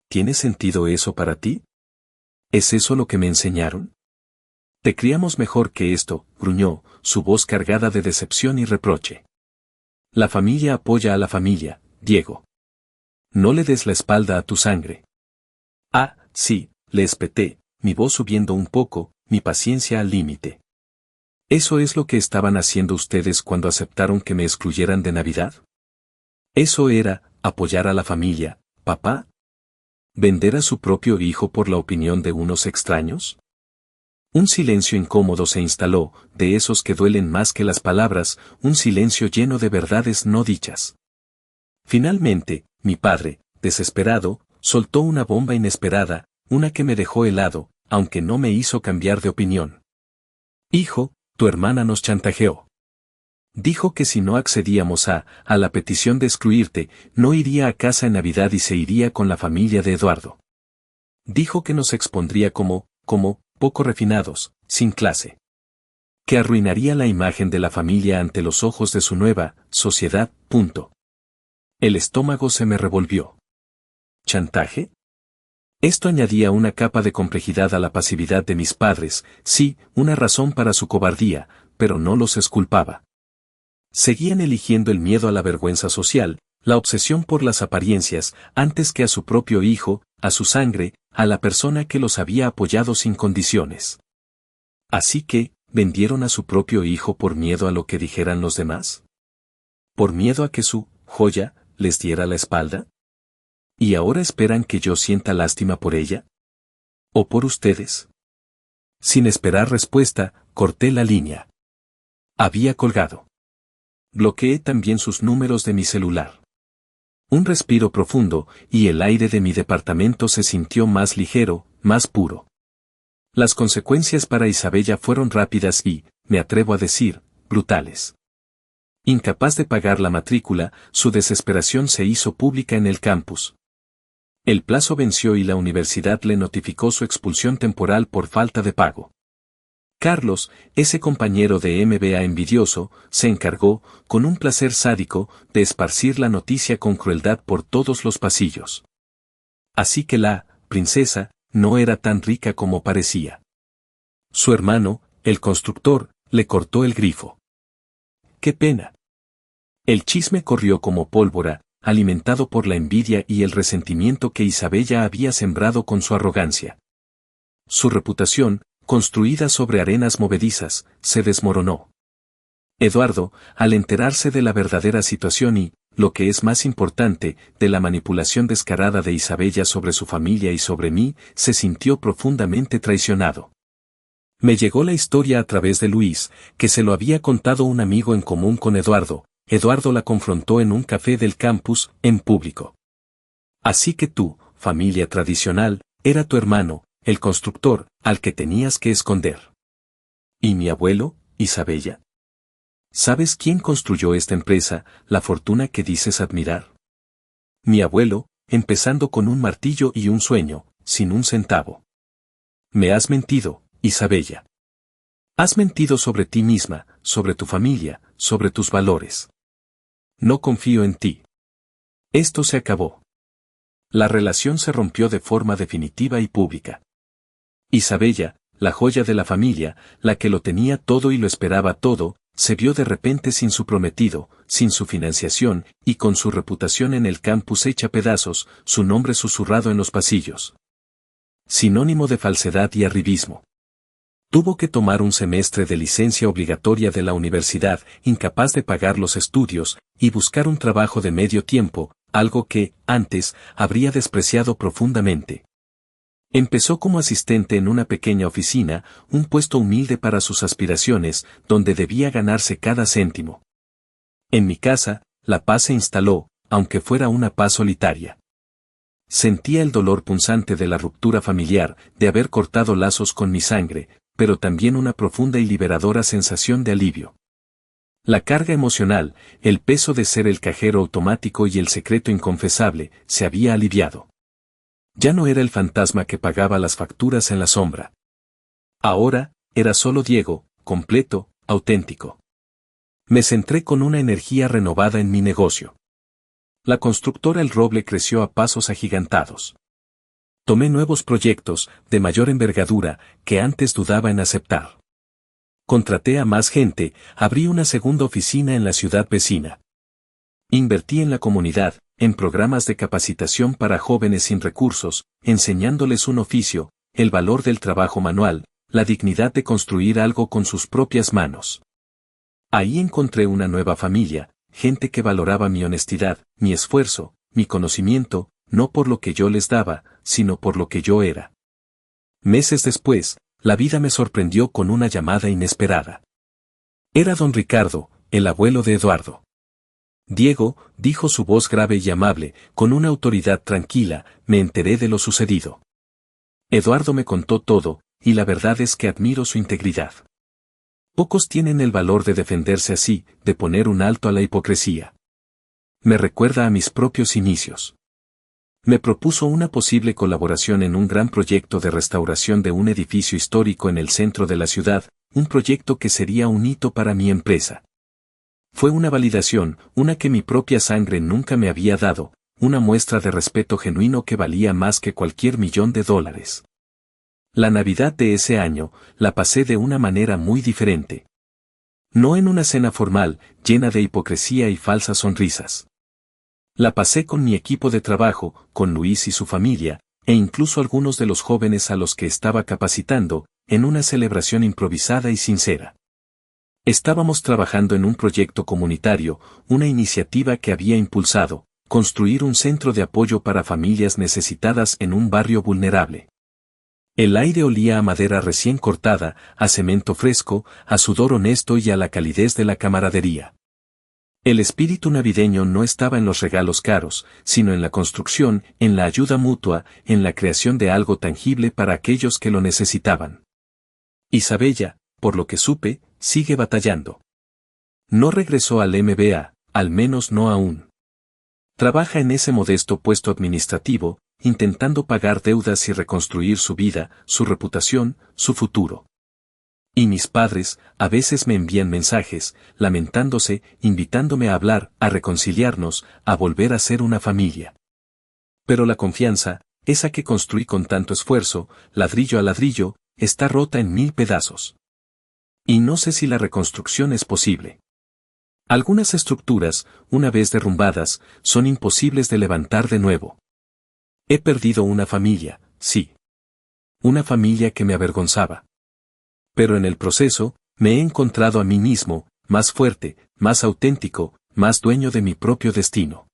¿Tiene sentido eso para ti? ¿Es eso lo que me enseñaron? Te criamos mejor que esto, gruñó, su voz cargada de decepción y reproche. La familia apoya a la familia, Diego. No le des la espalda a tu sangre. Ah, sí, le espeté, mi voz subiendo un poco, mi paciencia al límite. ¿Eso es lo que estaban haciendo ustedes cuando aceptaron que me excluyeran de Navidad? ¿Eso era, apoyar a la familia, papá? ¿Vender a su propio hijo por la opinión de unos extraños? Un silencio incómodo se instaló, de esos que duelen más que las palabras, un silencio lleno de verdades no dichas. Finalmente, mi padre, desesperado, soltó una bomba inesperada, una que me dejó helado, aunque no me hizo cambiar de opinión. Hijo, tu hermana nos chantajeó. Dijo que si no accedíamos a la petición de excluirte, no iría a casa en Navidad y se iría con la familia de Eduardo. Dijo que nos expondría como, poco refinados, sin clase. Que arruinaría la imagen de la familia ante los ojos de su nueva sociedad, punto. El estómago se me revolvió. ¿Chantaje? Esto añadía una capa de complejidad a la pasividad de mis padres, sí, una razón para su cobardía, pero no los exculpaba. Seguían eligiendo el miedo a la vergüenza social, la obsesión por las apariencias, antes que a su propio hijo, a su sangre, a la persona que los había apoyado sin condiciones. Así que, ¿vendieron a su propio hijo por miedo a lo que dijeran los demás? ¿Por miedo a que su joya les diera la espalda? ¿Y ahora esperan que yo sienta lástima por ella? ¿O por ustedes? Sin esperar respuesta, corté la línea. Había colgado. Bloqueé también sus números de mi celular. Un respiro profundo, y el aire de mi departamento se sintió más ligero, más puro. Las consecuencias para Isabella fueron rápidas y, me atrevo a decir, brutales. Incapaz de pagar la matrícula, su desesperación se hizo pública en el campus. El plazo venció y la universidad le notificó su expulsión temporal por falta de pago. Carlos, ese compañero de MBA envidioso, se encargó, con un placer sádico, de esparcir la noticia con crueldad por todos los pasillos. Así que la princesa no era tan rica como parecía. Su hermano, el constructor, le cortó el grifo. ¡Qué pena! El chisme corrió como pólvora, alimentado por la envidia y el resentimiento que Isabella había sembrado con su arrogancia. Su reputación, construida sobre arenas movedizas, se desmoronó. Eduardo, al enterarse de la verdadera situación y, lo que es más importante, de la manipulación descarada de Isabella sobre su familia y sobre mí, se sintió profundamente traicionado. Me llegó la historia a través de Luis, que se lo había contado un amigo en común con Eduardo. Eduardo la confrontó en un café del campus, en público. Así que tú, familia tradicional, era tu hermano, el constructor, al que tenías que esconder. ¿Y mi abuelo, Isabella? ¿Sabes quién construyó esta empresa, la fortuna que dices admirar? Mi abuelo, empezando con un martillo y un sueño, sin un centavo. Me has mentido, Isabella. Has mentido sobre ti misma, sobre tu familia, sobre tus valores. No confío en ti. Esto se acabó. La relación se rompió de forma definitiva y pública. Isabella, la joya de la familia, la que lo tenía todo y lo esperaba todo, se vio de repente sin su prometido, sin su financiación, y con su reputación en el campus hecha pedazos, su nombre susurrado en los pasillos. Sinónimo de falsedad y arribismo. Tuvo que tomar un semestre de licencia obligatoria de la universidad, incapaz de pagar los estudios, y buscar un trabajo de medio tiempo, algo que, antes, habría despreciado profundamente. Empezó como asistente en una pequeña oficina, un puesto humilde para sus aspiraciones, donde debía ganarse cada céntimo. En mi casa, la paz se instaló, aunque fuera una paz solitaria. Sentía el dolor punzante de la ruptura familiar, de haber cortado lazos con mi sangre, pero también una profunda y liberadora sensación de alivio. La carga emocional, el peso de ser el cajero automático y el secreto inconfesable, se había aliviado. Ya no era el fantasma que pagaba las facturas en la sombra. Ahora, era solo Diego, completo, auténtico. Me centré con una energía renovada en mi negocio. La constructora El Roble creció a pasos agigantados. Tomé nuevos proyectos, de mayor envergadura, que antes dudaba en aceptar. Contraté a más gente, abrí una segunda oficina en la ciudad vecina. Invertí en la comunidad, en programas de capacitación para jóvenes sin recursos, enseñándoles un oficio, el valor del trabajo manual, la dignidad de construir algo con sus propias manos. Ahí encontré una nueva familia, gente que valoraba mi honestidad, mi esfuerzo, mi conocimiento, no por lo que yo les daba, sino por lo que yo era. Meses después, la vida me sorprendió con una llamada inesperada. Era don Ricardo, el abuelo de Eduardo. Diego, dijo su voz grave y amable, con una autoridad tranquila, me enteré de lo sucedido. Eduardo me contó todo, y la verdad es que admiro su integridad. Pocos tienen el valor de defenderse así, de poner un alto a la hipocresía. Me recuerda a mis propios inicios. Me propuso una posible colaboración en un gran proyecto de restauración de un edificio histórico en el centro de la ciudad, un proyecto que sería un hito para mi empresa. Fue una validación, una que mi propia sangre nunca me había dado, una muestra de respeto genuino que valía más que cualquier $1.000.000. La Navidad de ese año, la pasé de una manera muy diferente. No en una cena formal, llena de hipocresía y falsas sonrisas. La pasé con mi equipo de trabajo, con Luis y su familia, e incluso algunos de los jóvenes a los que estaba capacitando, en una celebración improvisada y sincera. Estábamos trabajando en un proyecto comunitario, una iniciativa que había impulsado, construir un centro de apoyo para familias necesitadas en un barrio vulnerable. El aire olía a madera recién cortada, a cemento fresco, a sudor honesto y a la calidez de la camaradería. El espíritu navideño no estaba en los regalos caros, sino en la construcción, en la ayuda mutua, en la creación de algo tangible para aquellos que lo necesitaban. Isabella, por lo que supe, sigue batallando. No regresó al MBA, al menos no aún. Trabaja en ese modesto puesto administrativo, intentando pagar deudas y reconstruir su vida, su reputación, su futuro. Y mis padres, a veces me envían mensajes, lamentándose, invitándome a hablar, a reconciliarnos, a volver a ser una familia. Pero la confianza, esa que construí con tanto esfuerzo, ladrillo a ladrillo, está rota en 1000 pedazos. Y no sé si la reconstrucción es posible. Algunas estructuras, una vez derrumbadas, son imposibles de levantar de nuevo. He perdido una familia, sí. Una familia que me avergonzaba. Pero en el proceso, me he encontrado a mí mismo, más fuerte, más auténtico, más dueño de mi propio destino.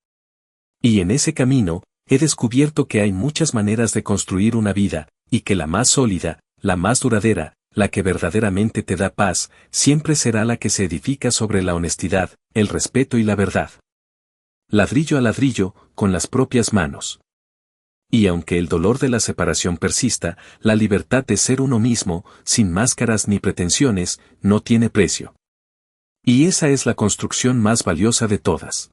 Y en ese camino, he descubierto que hay muchas maneras de construir una vida, y que la más sólida, la más duradera, la que verdaderamente te da paz, siempre será la que se edifica sobre la honestidad, el respeto y la verdad. Ladrillo a ladrillo, con las propias manos. Y aunque el dolor de la separación persista, la libertad de ser uno mismo, sin máscaras ni pretensiones, no tiene precio. Y esa es la construcción más valiosa de todas.